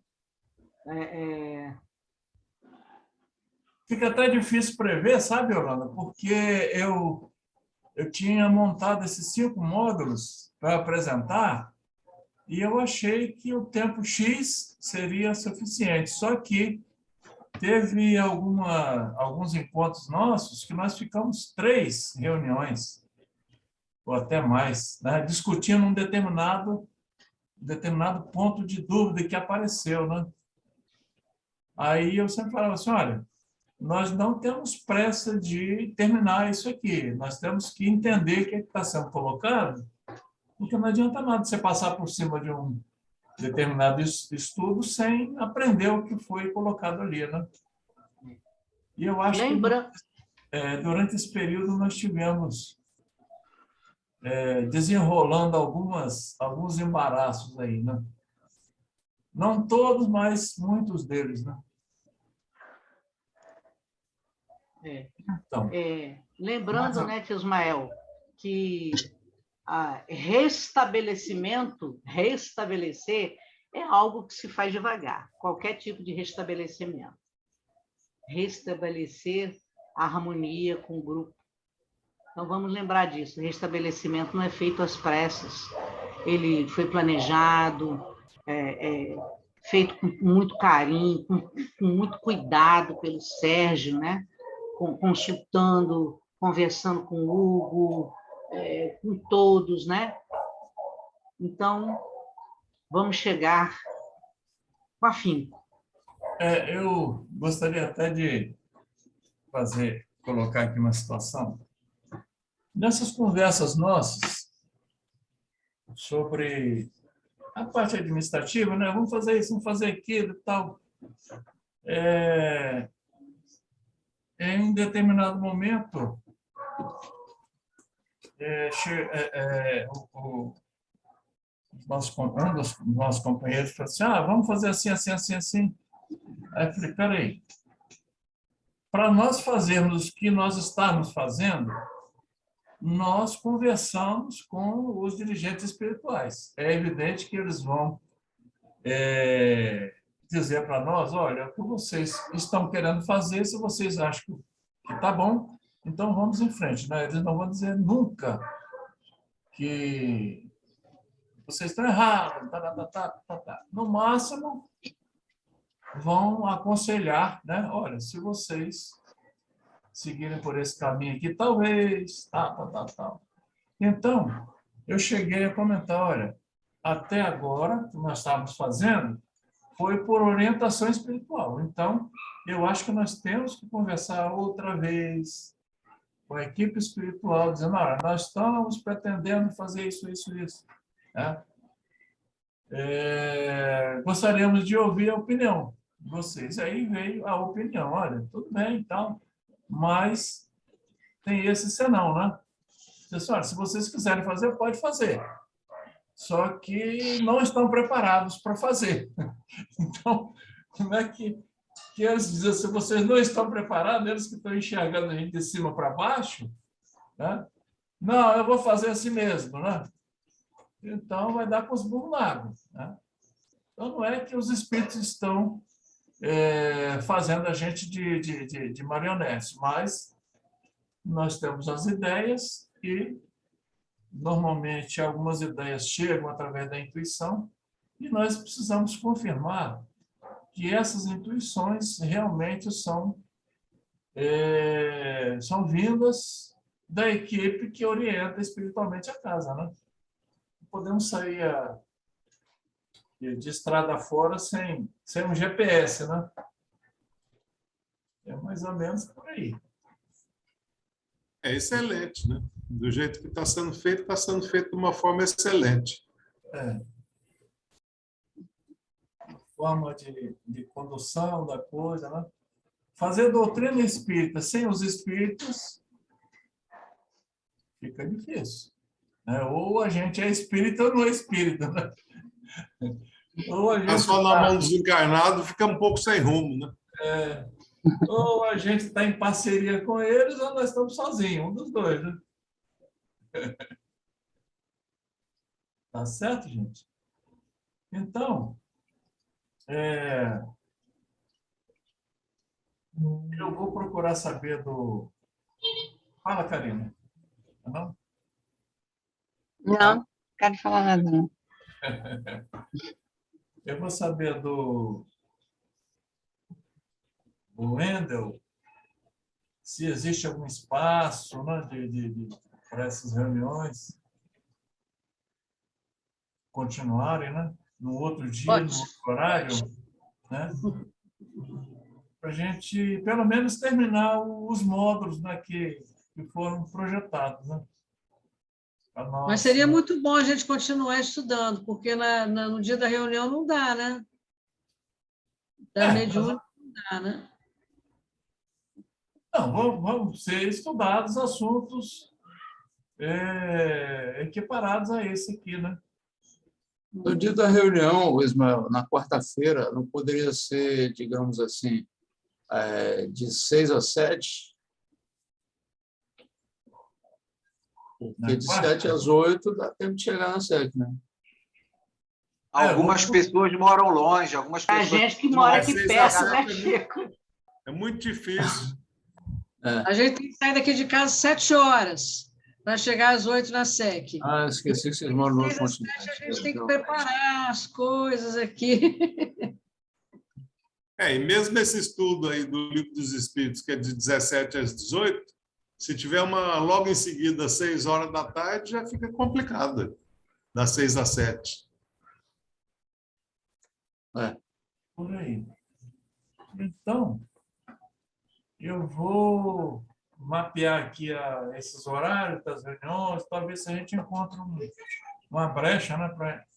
Speaker 3: fica até difícil prever, sabe, Yolanda? Porque eu tinha montado esses 5 módulos para apresentar e eu achei que o tempo X seria suficiente. Só que teve alguns encontros nossos que nós ficamos 3 reuniões, ou até mais, né, discutindo um determinado ponto de dúvida que apareceu, né? Aí eu sempre falava assim, olha, nós não temos pressa de terminar isso aqui, nós temos que entender o que está sendo colocado, porque não adianta nada você passar por cima de um determinado estudo sem aprender o que foi colocado ali, né? E eu acho que durante esse período nós tivemos desenrolando alguns embaraços aí, né? Não todos, mas muitos deles, né? Então,
Speaker 6: Lembrando, né, Tio Ismael, que restabelecer é algo que se faz devagar, qualquer tipo de restabelecimento. Restabelecer a harmonia com o grupo. Então, vamos lembrar disso. O restabelecimento não é feito às pressas. Ele foi planejado, feito com muito carinho, com muito cuidado pelo Sérgio, né? Consultando, conversando com o Hugo, com todos, né? Então, vamos chegar com afinco.
Speaker 3: eu gostaria até de colocar aqui uma situação. Nessas conversas nossas sobre a parte administrativa, né? Vamos fazer isso, vamos fazer aquilo e tal. Em determinado momento, um dos nossos companheiros falou assim, vamos fazer assim, assim, assim, assim. Aí eu falei, peraí, para nós fazermos o que nós estamos fazendo, nós conversamos com os dirigentes espirituais. É evidente que eles vão dizer para nós, olha, o que vocês estão querendo fazer, se vocês acham que está bom, então vamos em frente, né? Eles não vão dizer nunca que vocês estão errados, No máximo, vão aconselhar, né? Olha, se vocês seguirem por esse caminho aqui, talvez, tal. Então, eu cheguei a comentar, olha, até agora, o que nós estávamos fazendo foi por orientação espiritual. Então, eu acho que nós temos que conversar outra vez com a equipe espiritual, dizendo, olha, nós estamos pretendendo fazer isso, isso, isso. Né? Gostaríamos de ouvir a opinião de vocês. Aí veio a opinião, olha, tudo bem, então, mas tem esse senão, né? Pessoal, se vocês quiserem fazer, pode fazer. Só que não estão preparados para fazer. Então, como é que eles dizem, se vocês não estão preparados, eles que estão enxergando a gente de cima para baixo, né? Não, eu vou fazer assim mesmo, né? Então, vai dar com os burros na água, né? Então, não é que os espíritos estão fazendo a gente de marionetes, mas nós temos as ideias e, normalmente, algumas ideias chegam através da intuição e nós precisamos confirmar que essas intuições realmente são vindas da equipe que orienta espiritualmente a casa, né? podemos sair de estrada fora sem um GPS, né? É mais ou menos por aí.
Speaker 4: É excelente, né? Do jeito que está sendo feito de uma forma excelente.
Speaker 3: É. Forma de condução da coisa, né? Fazer doutrina espírita sem os espíritos fica difícil, né? Ou a gente é espírita ou não é espírita, né? Ou a
Speaker 4: Tá
Speaker 3: gente
Speaker 4: só na mão dos encarnados, fica um pouco sem rumo, né?
Speaker 3: ou a gente está em parceria com eles, ou nós estamos sozinhos, um dos dois, né? Tá certo, gente? Então, eu vou procurar saber do... Fala, Karina. Não?
Speaker 9: Não, quero falar nada, não.
Speaker 3: Eu vou saber do Wendel se existe algum espaço, né, para essas reuniões continuarem, né? No outro dia, no outro horário, né? Para a gente, pelo menos, terminar os módulos, né, que foram projetados, né?
Speaker 7: Mas seria muito bom a gente continuar estudando, porque no dia da reunião não dá, né? Da mediúnica não dá, né?
Speaker 3: Não, vão ser estudados assuntos equiparados a esse aqui, né?
Speaker 8: No dia da reunião, Ismael, na quarta-feira, não poderia ser, digamos assim, de 6 às 7? Porque de 7 às 8 dá tempo de chegar na 7, né?
Speaker 5: Algumas pessoas moram longe, algumas pessoas...
Speaker 6: A gente que mora aqui
Speaker 4: Vocês
Speaker 6: perto, né,
Speaker 4: acertam,
Speaker 6: Chico?
Speaker 4: É muito difícil.
Speaker 7: A gente tem que sair daqui de casa às 7 horas, para chegar às 8 na SEC.
Speaker 8: Ah, esqueci que vocês moram no outro
Speaker 7: Às
Speaker 8: continente.
Speaker 7: 7 a gente tem que preparar as coisas aqui.
Speaker 4: E mesmo esse estudo aí do Livro dos Espíritos, que é de 17 às 18, se tiver uma logo em seguida, às 6 horas da tarde, já fica complicado, das 6 às 7.
Speaker 3: Por aí. Então, eu vou mapear aqui esses horários das reuniões, talvez se a gente encontre uma brecha, né, para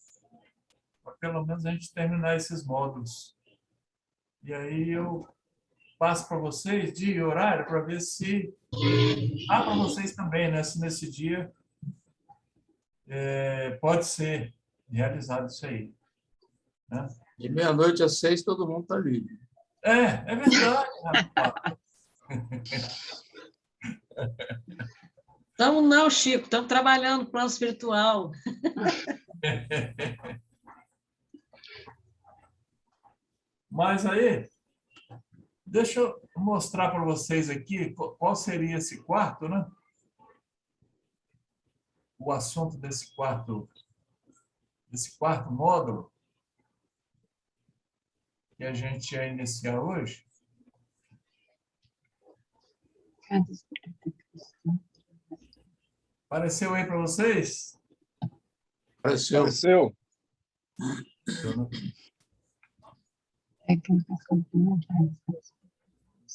Speaker 3: pelo menos a gente terminar esses módulos. E aí eu passo para vocês dia e horário para ver se dá para vocês também, né, se nesse dia pode ser realizado isso aí, né?
Speaker 8: De meia-noite às 6, todo mundo está livre.
Speaker 3: É verdade, rapaz.
Speaker 7: Estamos não, Chico, estamos trabalhando no plano espiritual.
Speaker 3: Mas aí, deixa eu mostrar para vocês aqui qual seria esse quarto, né? O assunto desse quarto módulo que a gente ia iniciar hoje. Apareceu aí para vocês?
Speaker 8: Apareceu.
Speaker 2: Apareceu.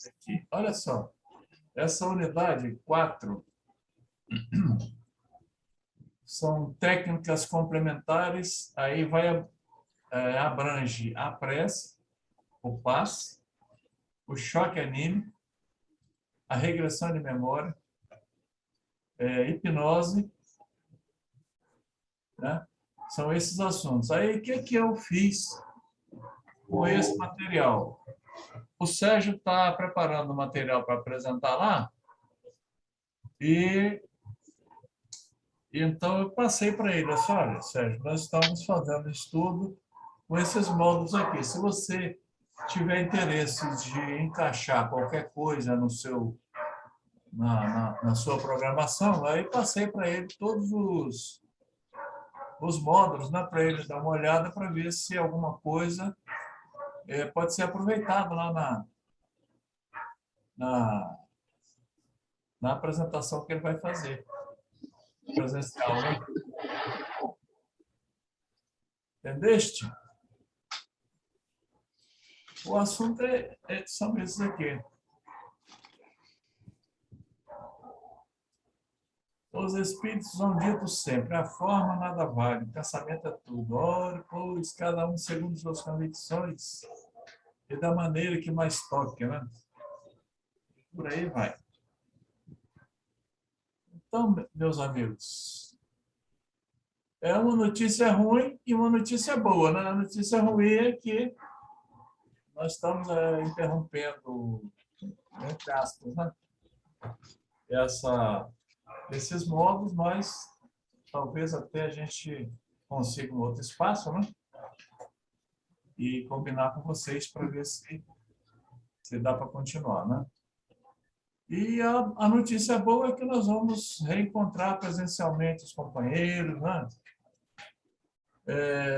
Speaker 3: Aqui. Olha só, essa unidade 4 são técnicas complementares, aí abrange a prece, o passe, o choque anímico, a regressão de memória, hipnose, né? São esses assuntos. Aí, o que eu fiz com esse material? O Sérgio está preparando o material para apresentar lá, e então eu passei para ele, assim, olha, Sérgio, nós estamos fazendo estudo com esses módulos aqui. Se você tiver interesse de encaixar qualquer coisa no na sua programação, aí passei para ele todos os módulos, né, para ele dar uma olhada para ver se alguma coisa pode ser aproveitada lá na apresentação que ele vai fazer presencial, né? Entendeste? O assunto são esses aqui. Os espíritos são ditos sempre, a forma nada vale, o pensamento é tudo. Ore, pois, cada um segundo suas convicções e da maneira que mais toque, né? Por aí vai. Então, meus amigos, é uma notícia ruim e uma notícia boa, né? A notícia ruim é que nós estamos interrompendo, entre aspas, né? Esses modos, mas talvez até a gente consiga um outro espaço, né? E combinar com vocês para ver se dá para continuar, né? E a notícia boa é que nós vamos reencontrar presencialmente os companheiros, né?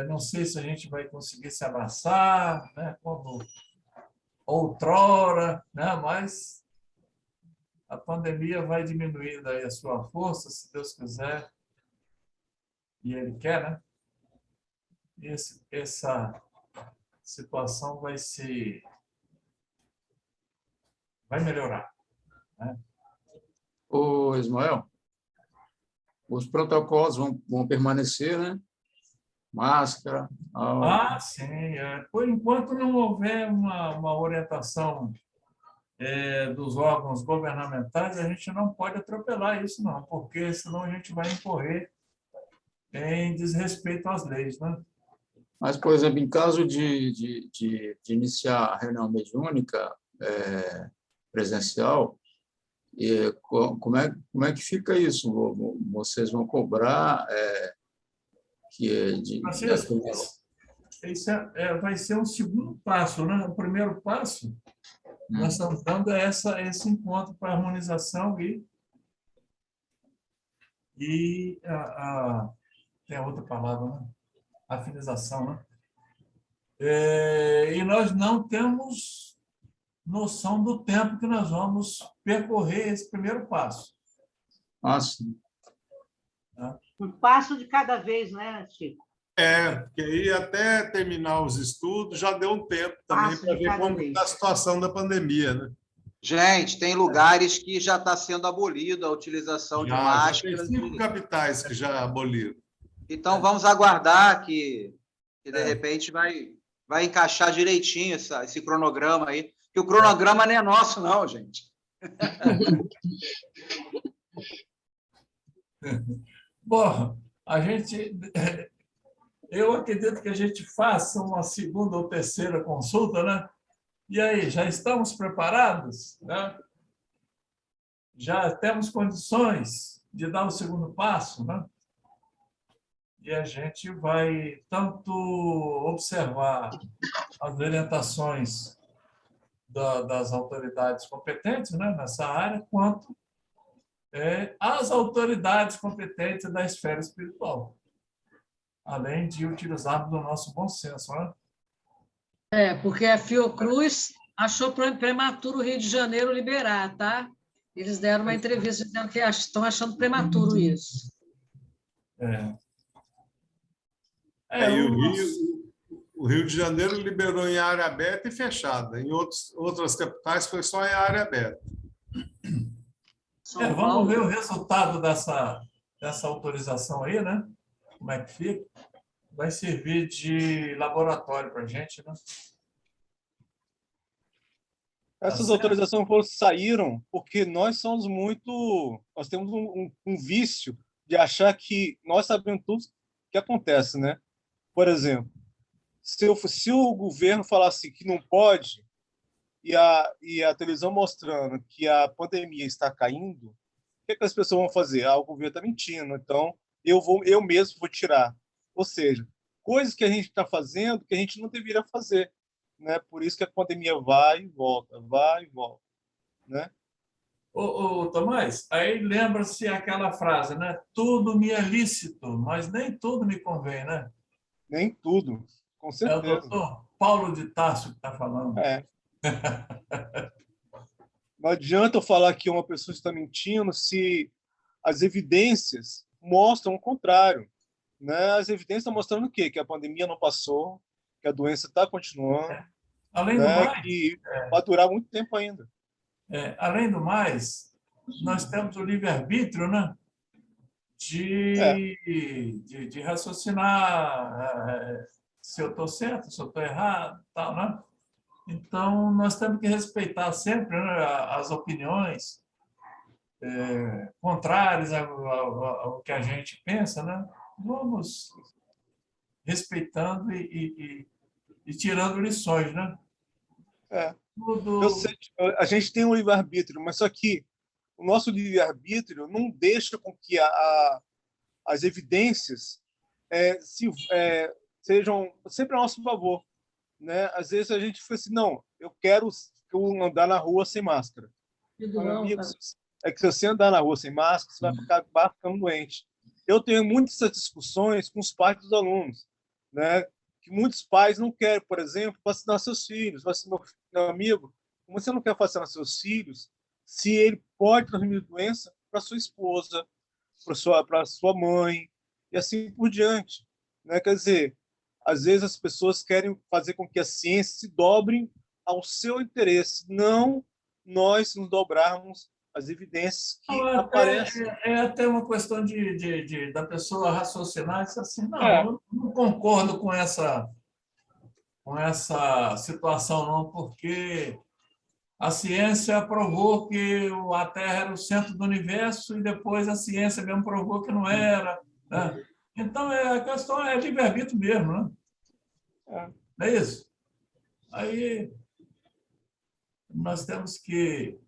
Speaker 3: Não sei se a gente vai conseguir se abraçar, né? Como outrora, né? Mas a pandemia vai diminuindo aí a sua força, se Deus quiser, e Ele quer, né? Essa situação vai melhorar, né?
Speaker 8: Ô, Ismael, os protocolos vão permanecer, né? Máscara.
Speaker 3: Sim. Por enquanto não houver uma orientação dos órgãos governamentais, a gente não pode atropelar isso, não, porque senão a gente vai incorrer em desrespeito às leis, né?
Speaker 8: Mas, por exemplo, em caso de iniciar a reunião mediúnica presencial, como é que fica isso? Vocês vão cobrar
Speaker 3: Francisco, isso vai ser um segundo passo, né? O primeiro passo, nós estamos dando esse encontro para harmonização e tem a outra palavra, né? Afinização, né? E nós não temos noção do tempo que nós vamos percorrer esse primeiro passo.
Speaker 8: Sim.
Speaker 6: Um passo de cada vez, né, Chico?
Speaker 4: Porque aí até terminar os estudos já deu um tempo também para ver como está a situação da pandemia, né?
Speaker 5: Gente, tem lugares que já está sendo abolida a utilização de máscaras.
Speaker 4: Tem 5 capitais que já aboliram.
Speaker 5: Então, vamos aguardar que de repente vai encaixar direitinho esse cronograma aí. Que o cronograma não é nosso, não, gente.
Speaker 3: Bom, eu acredito que a gente faça uma segunda ou terceira consulta, né? E aí, já estamos preparados, né? Já temos condições de dar o segundo passo, né? E a gente vai tanto observar as orientações das autoridades competentes, né, nessa área, quanto as autoridades competentes da esfera espiritual, além de utilizarmos o nosso bom senso, né?
Speaker 7: Porque a Fiocruz achou prematuro o Rio de Janeiro liberar, tá? Eles deram uma entrevista dizendo que estão achando prematuro isso.
Speaker 4: O Rio de Janeiro liberou em área aberta e fechada. Em outras capitais foi só em área aberta.
Speaker 3: Vamos ver o resultado dessa autorização aí, né? Como é que fica? Vai servir de laboratório para a gente, né?
Speaker 2: Essas autorizações saíram porque nós temos um vício de achar que nós sabemos tudo que acontece, né? Por exemplo, se o governo falasse que não pode e a televisão mostrando que a pandemia está caindo, o que as pessoas vão fazer? O governo está mentindo, então eu mesmo vou tirar. Ou seja, coisas que a gente está fazendo que a gente não deveria fazer, né? Por isso que a pandemia vai e volta, né?
Speaker 3: Ô, Tomás, aí lembra-se aquela frase, né? Tudo me é lícito, mas nem tudo me convém, né?
Speaker 2: Nem tudo, com certeza.
Speaker 3: É o doutor Paulo de Tarso que está falando.
Speaker 2: Não adianta eu falar que uma pessoa está mentindo se as evidências mostram o contrário. né? As evidências estão mostrando o quê? Que a pandemia não passou, que a doença está continuando,
Speaker 3: Além do
Speaker 2: né?
Speaker 3: mais,
Speaker 2: Que vai durar muito tempo ainda.
Speaker 3: além do mais, nós temos o livre-arbítrio, né? De raciocinar se eu estou certo, se eu estou errado, tal, né? Então, nós temos que respeitar sempre, né, as opiniões contrárias ao que a gente pensa, né? Vamos respeitando e tirando lições, né?
Speaker 2: Eu sei, a gente tem um livre-arbítrio, mas só que o nosso livre-arbítrio não deixa com que as evidências sejam sempre a nosso favor, né? Às vezes a gente fala assim, não, eu quero andar na rua sem máscara. Meu amigo, é que se você andar na rua sem máscara, você vai acabar ficando doente. Eu tenho muitas discussões com os pais dos alunos, né? Que muitos pais não querem, por exemplo, vacinar seus filhos. Meu amigo, como você não quer vacinar seus filhos, se ele pode transmitir doença para sua esposa, para sua mãe, e assim por diante, né? Quer dizer, às vezes as pessoas querem fazer com que a ciência se dobre ao seu interesse, não nós nos dobrarmos às evidências que aparecem.
Speaker 3: É até uma questão da pessoa raciocinar e dizer assim, não, eu não concordo com essa situação, não, porque a ciência provou que a Terra era o centro do universo e depois a ciência mesmo provou que não era, né? Então, a questão é livre-arbítrio mesmo, né? Não é isso? Aí, nós temos que...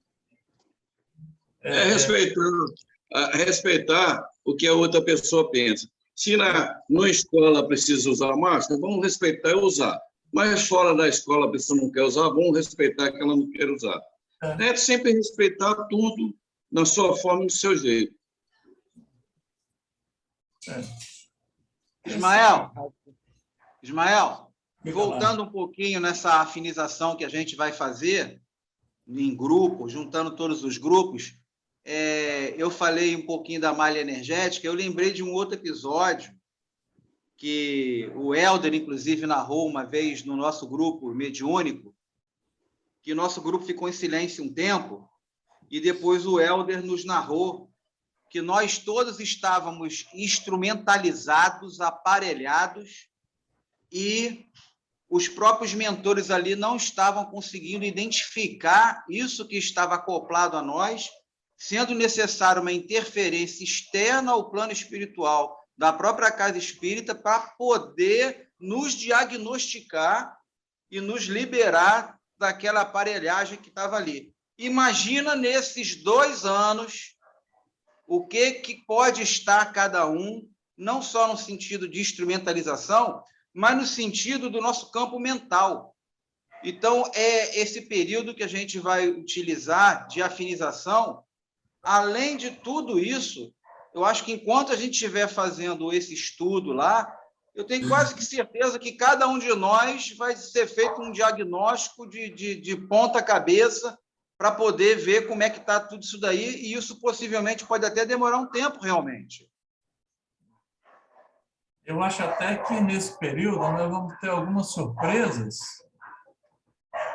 Speaker 1: respeitar o que a outra pessoa pensa. Se na escola precisa usar máscara, vamos respeitar e usar. Mas fora da escola a pessoa não quer usar, vamos respeitar que ela não quer usar. É sempre respeitar tudo na sua forma e do seu jeito.
Speaker 5: Ismael, voltando um pouquinho nessa afinização que a gente vai fazer em grupo, juntando todos os grupos, eu falei um pouquinho da malha energética, eu lembrei de um outro episódio que o Helder, inclusive, narrou uma vez no nosso grupo mediúnico, que o nosso grupo ficou em silêncio um tempo, e depois o Helder nos narrou que nós todos estávamos instrumentalizados, aparelhados, e os próprios mentores ali não estavam conseguindo identificar isso que estava acoplado a nós, sendo necessário uma interferência externa ao plano espiritual da própria casa espírita para poder nos diagnosticar e nos liberar daquela aparelhagem que estava ali. Imagina nesses 2 anos o que pode estar cada um, não só no sentido de instrumentalização, mas no sentido do nosso campo mental. Então, é esse período que a gente vai utilizar de afinização. Além de tudo isso, eu acho que enquanto a gente estiver fazendo esse estudo lá, eu tenho quase que certeza que cada um de nós vai ser feito um diagnóstico de ponta cabeça para poder ver como é que está tudo isso daí, e isso possivelmente pode até demorar um tempo, realmente.
Speaker 3: Eu acho até que nesse período nós vamos ter algumas surpresas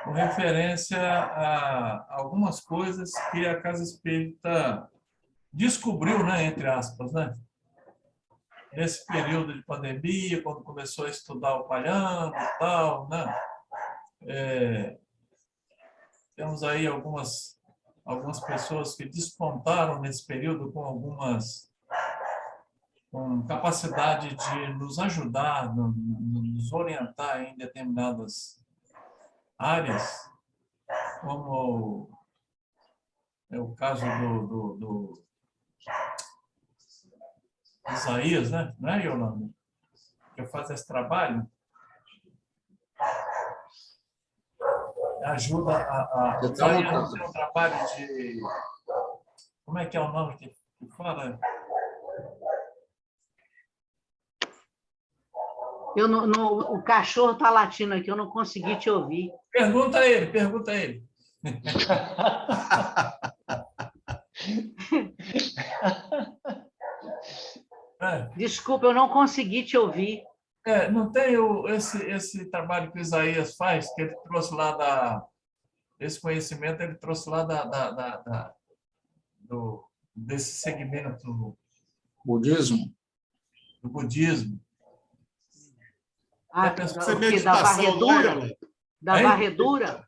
Speaker 3: com referência a algumas coisas que a Casa Espírita descobriu, né, entre aspas, né? Nesse período de pandemia, quando começou a estudar o Palhano e tal, né? Temos aí algumas pessoas que despontaram nesse período com capacidade de nos ajudar, nos orientar em determinadas áreas, como é o caso do Isaías, né? Não é, Yolanda? Que faz esse trabalho. Ajuda a Isaías tem um trabalho de... Como é que é o nome que fala?
Speaker 6: O cachorro está latindo aqui, eu não consegui te ouvir.
Speaker 3: Pergunta a ele.
Speaker 6: Desculpa, eu não consegui te ouvir.
Speaker 3: Não tem esse trabalho que o Isaías faz, que ele trouxe lá esse conhecimento, ele trouxe lá desse segmento
Speaker 8: Budismo?
Speaker 3: do budismo.
Speaker 6: Da varredura? Da varredura?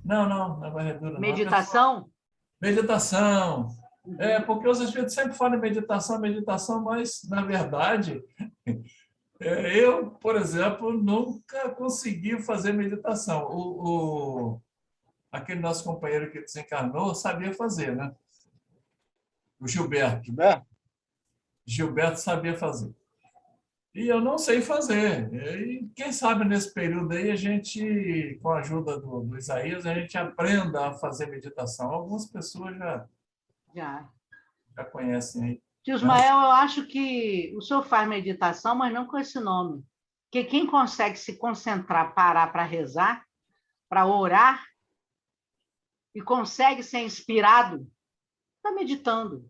Speaker 3: Não é varredura.
Speaker 6: Meditação?
Speaker 3: Meditação. Porque os espíritos sempre falam em meditação, mas, na verdade, eu, por exemplo, nunca consegui fazer meditação. Aquele nosso companheiro que desencarnou sabia fazer, né? O Gilberto. Gilberto sabia fazer. E eu não sei fazer. E quem sabe nesse período aí a gente, com a ajuda do Isaías, a gente aprenda a fazer meditação. Algumas pessoas já conhecem aí.
Speaker 6: Tio Ismael, eu acho que o senhor faz meditação, mas não com esse nome. Porque quem consegue se concentrar, parar para rezar, para orar, e consegue ser inspirado, está meditando.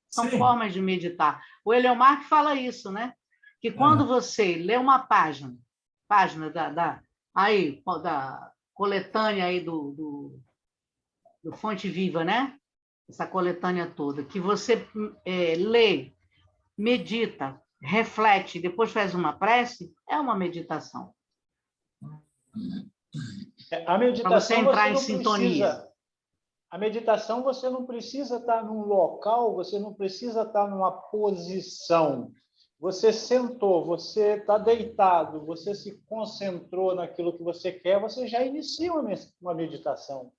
Speaker 6: São formas de meditar. O Eleomar que fala isso, né? Que quando você lê uma página da coletânea aí do Fonte Viva, né? Essa coletânea toda, que você lê, medita, reflete, depois faz uma prece, é uma meditação.
Speaker 10: A meditação
Speaker 6: para você entrar em sintonia.
Speaker 10: A meditação, você não precisa estar num local, você não precisa estar numa posição. Você sentou, você está deitado, você se concentrou naquilo que você quer, você já inicia uma meditação.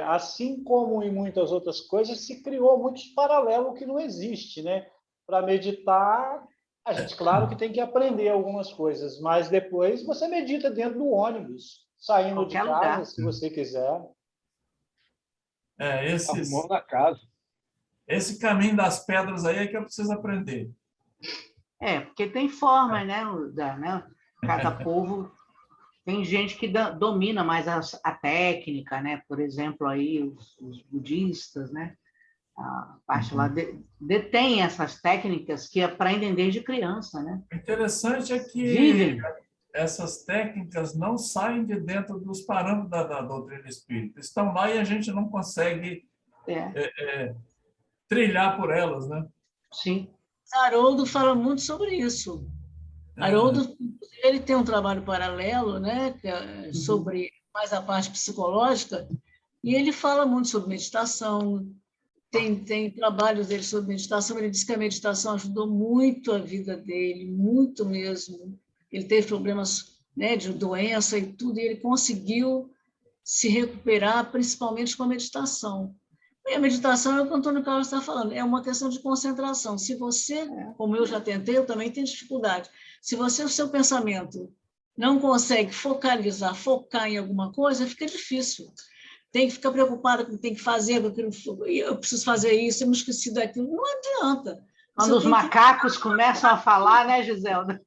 Speaker 10: Assim como em muitas outras coisas, se criou muitos paralelos que não existe, né? Para meditar, a gente, claro que tem que aprender algumas coisas, mas depois você medita dentro do ônibus, saindo de casa,
Speaker 6: lugar.
Speaker 10: se você quiser.
Speaker 2: Arrumando na casa.
Speaker 3: Esse caminho das pedras aí é que eu preciso aprender.
Speaker 6: Porque tem formas, né? Cada povo tem gente que domina mais a técnica, né? Por exemplo, aí os budistas, né? A parte lá detém essas técnicas que aprendem desde criança, né?
Speaker 3: O interessante é que
Speaker 6: vivem.
Speaker 3: Essas técnicas não saem de dentro dos parâmetros da doutrina espírita. Estão lá e a gente não consegue trilhar por elas, né?
Speaker 6: Sim.
Speaker 7: Haroldo fala muito sobre isso. Haroldo, ele tem um trabalho paralelo, né, que é sobre mais a parte psicológica, e ele fala muito sobre meditação. Tem trabalhos dele sobre meditação. Ele diz que a meditação ajudou muito a vida dele, muito mesmo. Ele teve problemas, né, de doença e tudo, e ele conseguiu se recuperar, principalmente com a meditação. E a meditação é o que o Antônio Carlos está falando, é uma questão de concentração. Se você, como eu já tentei, eu também tenho dificuldade. Se você, o seu pensamento não consegue focar em alguma coisa, fica difícil. Tem que ficar preocupada com o que tem que fazer, eu preciso fazer isso, eu me esqueci daquilo. Não adianta.
Speaker 6: Quando os macacos começam a falar, né, Giselda?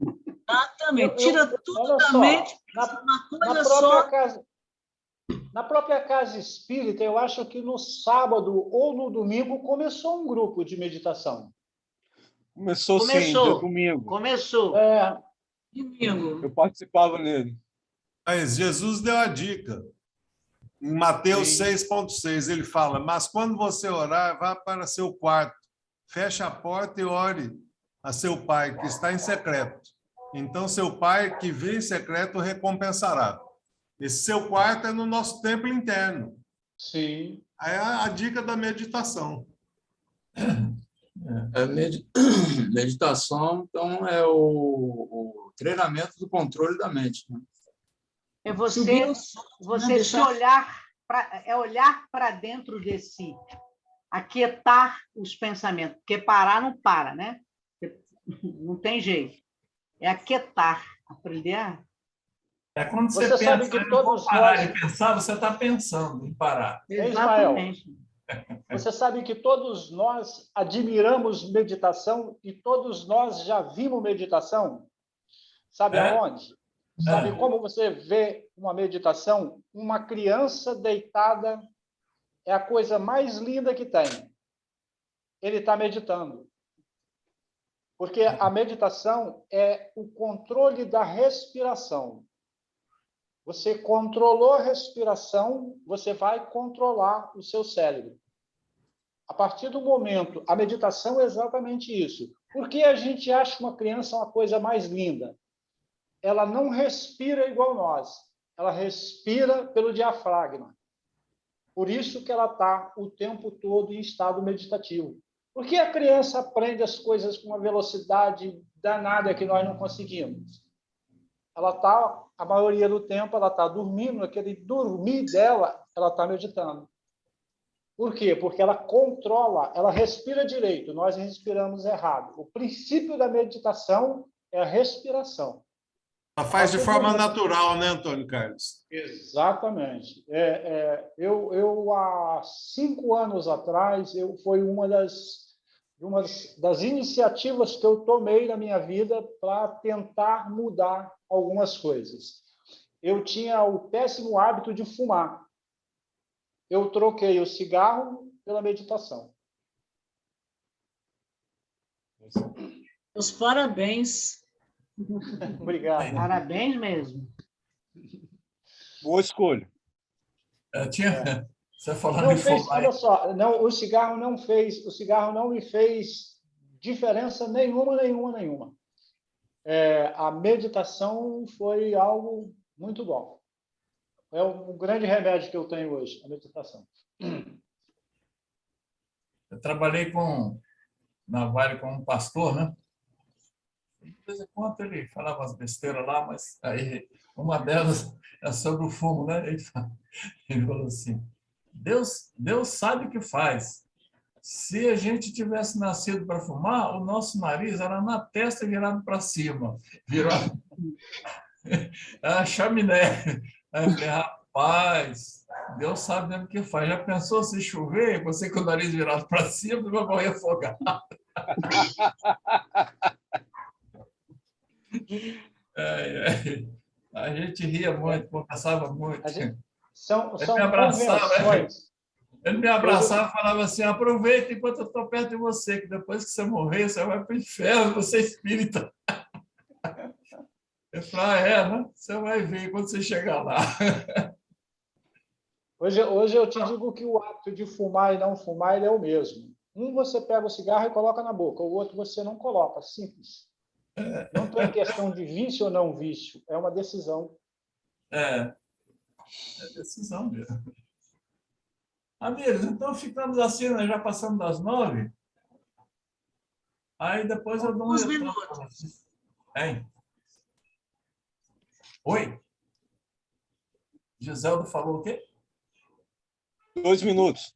Speaker 7: Exatamente. Tira tudo da mente, uma coisa só.
Speaker 10: Na própria casa espírita, eu acho que no sábado ou no domingo começou um grupo de meditação.
Speaker 2: Começou sim, dia domingo.
Speaker 6: Começou.
Speaker 7: Domingo.
Speaker 2: Eu participava nele.
Speaker 4: Mas Jesus deu a dica. Em Mateus 6,6, ele fala: mas quando você orar, vá para seu quarto, feche a porta e ore a seu pai, que está em secreto. Então, seu pai, que vê em secreto, recompensará. Esse seu quarto é no nosso templo interno.
Speaker 10: Sim.
Speaker 4: Aí é a dica da meditação.
Speaker 8: Meditação, então, é o treinamento do controle da mente, né?
Speaker 6: É você se olhar para dentro de si, aquietar os pensamentos, porque parar não para, né? Não tem jeito. É aquietar, aprender a...
Speaker 3: Quando você pensa,
Speaker 10: sabe que todos
Speaker 3: parar de pensar, você está pensando em parar.
Speaker 6: Exatamente.
Speaker 10: Você sabe que todos nós admiramos meditação e todos nós já vimos meditação? Sabe aonde? Sabe como você vê uma meditação? Uma criança deitada é a coisa mais linda que tem. Ele está meditando. Porque a meditação é o controle da respiração. Você controlou a respiração, você vai controlar o seu cérebro. A partir do momento, a meditação é exatamente isso. Por que a gente acha uma criança uma coisa mais linda? Ela não respira igual nós. Ela respira pelo diafragma. Por isso que ela está o tempo todo em estado meditativo. Por que a criança aprende as coisas com uma velocidade danada que nós não conseguimos? Ela está, a maioria do tempo, ela está dormindo, aquele dormir dela, ela está meditando. Por quê? Porque ela controla, ela respira direito, nós respiramos errado. O princípio da meditação é a respiração.
Speaker 4: Ela faz de forma natural, né, Antônio Carlos?
Speaker 10: Exatamente. Eu há 5 anos atrás, foi uma das iniciativas que eu tomei na minha vida para tentar mudar algumas coisas. Eu tinha o péssimo hábito de fumar. Eu troquei o cigarro pela meditação.
Speaker 7: Os parabéns.
Speaker 10: Obrigado.
Speaker 6: Parabéns mesmo.
Speaker 2: Boa escolha.
Speaker 3: Você falando
Speaker 10: Não
Speaker 3: em
Speaker 10: fez,
Speaker 3: fumar.
Speaker 10: olha só, não, o cigarro não me fez diferença nenhuma. A meditação foi algo muito bom. É um grande remédio que eu tenho hoje, a meditação.
Speaker 3: Eu trabalhei na Vale com um pastor, né? De vez em quando ele falava umas besteiras lá, mas aí uma delas é sobre o fumo, né? Ele falou assim: Deus sabe o que faz. Se a gente tivesse nascido para fumar, o nosso nariz era na testa virado para cima. Virou a chaminé. Aí eu falei, rapaz, Deus sabe mesmo o que faz. Já pensou se chover, você com o nariz virado para cima, vai morrer afogado. A gente ria muito, conversava muito.
Speaker 10: São
Speaker 3: Ele me abraçava,
Speaker 10: convenções.
Speaker 3: Ele me abraçava e falava assim: aproveita enquanto eu estou perto de você, que depois que você morrer, você vai para o inferno, você é espírita. Eu falei, né? Você vai ver quando você chegar lá.
Speaker 10: Hoje eu te digo que o ato de fumar e não fumar ele é o mesmo. Um você pega o cigarro e coloca na boca, o outro você não coloca, simples. Não tem questão de vício ou não vício, é uma decisão.
Speaker 3: É decisão mesmo. Amigos, então ficamos assim, nós já passamos das 9. Aí depois eu dou um retorno para vocês. Hein? Oi? Giseldo falou o quê?
Speaker 2: 2 minutos.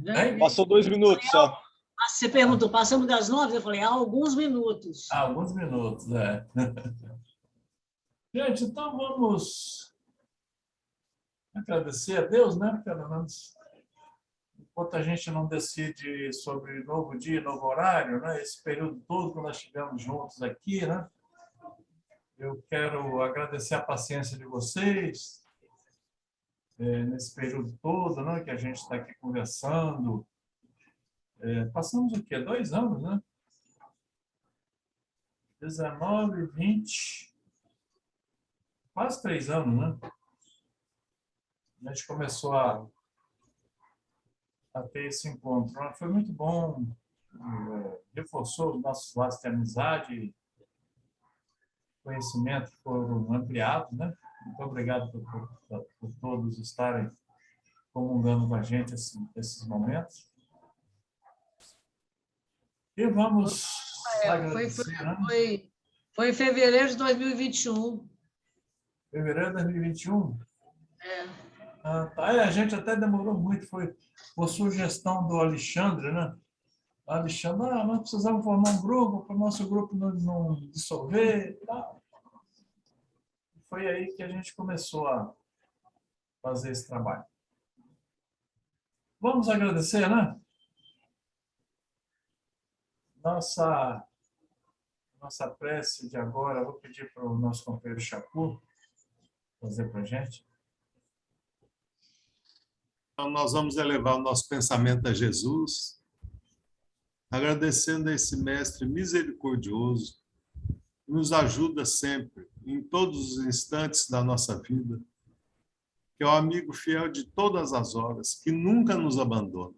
Speaker 3: Hein?
Speaker 2: Passou 2 minutos só.
Speaker 7: Você perguntou, passamos das 9? Eu falei, há alguns minutos.
Speaker 3: Alguns minutos, é. Gente, então vamos agradecer a Deus, né? Pelo menos, enquanto a gente não decide sobre novo dia, novo horário, né? Esse período todo que nós estivemos juntos aqui, né? Eu quero agradecer a paciência de vocês nesse período todo, né? Que a gente está aqui conversando. Passamos o quê? 2 anos, né? 19, 20, quase 3 anos, né? A gente começou a ter esse encontro. Foi muito bom, reforçou os nossos laços de amizade, conhecimento foram ampliados, né? Muito obrigado por todos estarem comungando com a gente esses momentos. E vamos agradecer, né?
Speaker 7: Foi em fevereiro de 2021.
Speaker 3: Fevereiro de 2021?
Speaker 7: Tá.
Speaker 3: A gente até demorou muito, foi por sugestão do Alexandre, né? O Alexandre, nós precisamos formar um grupo para o nosso grupo não dissolver e tal. Foi aí que a gente começou a fazer esse trabalho. Vamos agradecer, né? Nossa prece de agora, eu vou pedir para o nosso companheiro Chapu fazer para a gente.
Speaker 4: Então, nós vamos elevar o nosso pensamento a Jesus, agradecendo a esse mestre misericordioso, que nos ajuda sempre, em todos os instantes da nossa vida, que é o amigo fiel de todas as horas, que nunca nos abandona.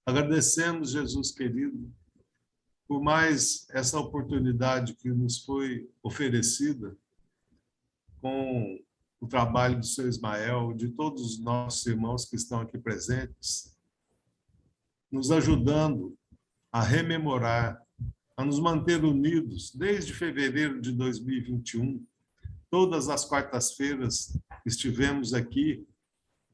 Speaker 4: Agradecemos, Jesus querido, por mais essa oportunidade que nos foi oferecida com o trabalho do seu Ismael, de todos os nossos irmãos que estão aqui presentes, nos ajudando a rememorar, a nos manter unidos desde fevereiro de 2021. Todas as quartas-feiras estivemos aqui,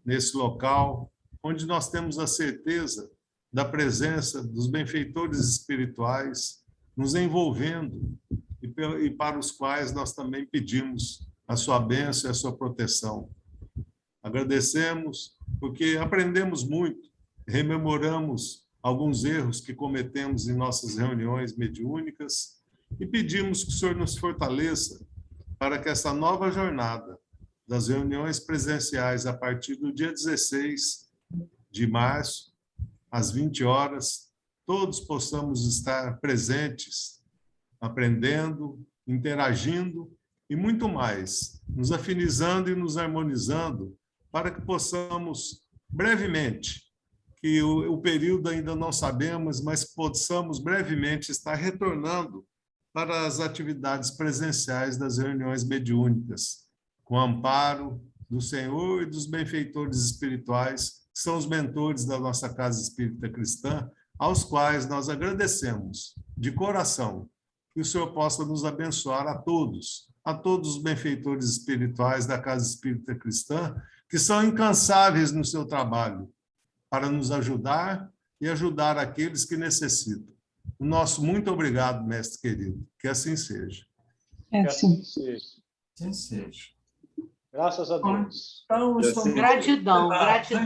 Speaker 4: nesse local, onde nós temos a certeza da presença dos benfeitores espirituais nos envolvendo e para os quais nós também pedimos a sua bênção e a sua proteção. Agradecemos porque aprendemos muito, rememoramos alguns erros que cometemos em nossas reuniões mediúnicas e pedimos que o Senhor nos fortaleça para que essa nova jornada das reuniões presenciais a partir do dia 16 de março, às 20 horas, todos possamos estar presentes, aprendendo, interagindo e muito mais, nos afinizando e nos harmonizando para que possamos, brevemente, que o período ainda não sabemos, mas possamos brevemente estar retornando para as atividades presenciais das reuniões mediúnicas, com o amparo do Senhor e dos benfeitores espirituais, que são os mentores da nossa Casa Espírita Cristã, aos quais nós agradecemos de coração que o Senhor possa nos abençoar a todos os benfeitores espirituais da Casa Espírita Cristã, que são incansáveis no seu trabalho, para nos ajudar e ajudar aqueles que necessitam. O nosso muito obrigado, mestre querido. Que assim seja.
Speaker 10: Que assim seja.
Speaker 3: Sim, seja.
Speaker 10: Graças a Deus.
Speaker 3: Então,
Speaker 1: E assim-
Speaker 6: Gratidão, gratidão.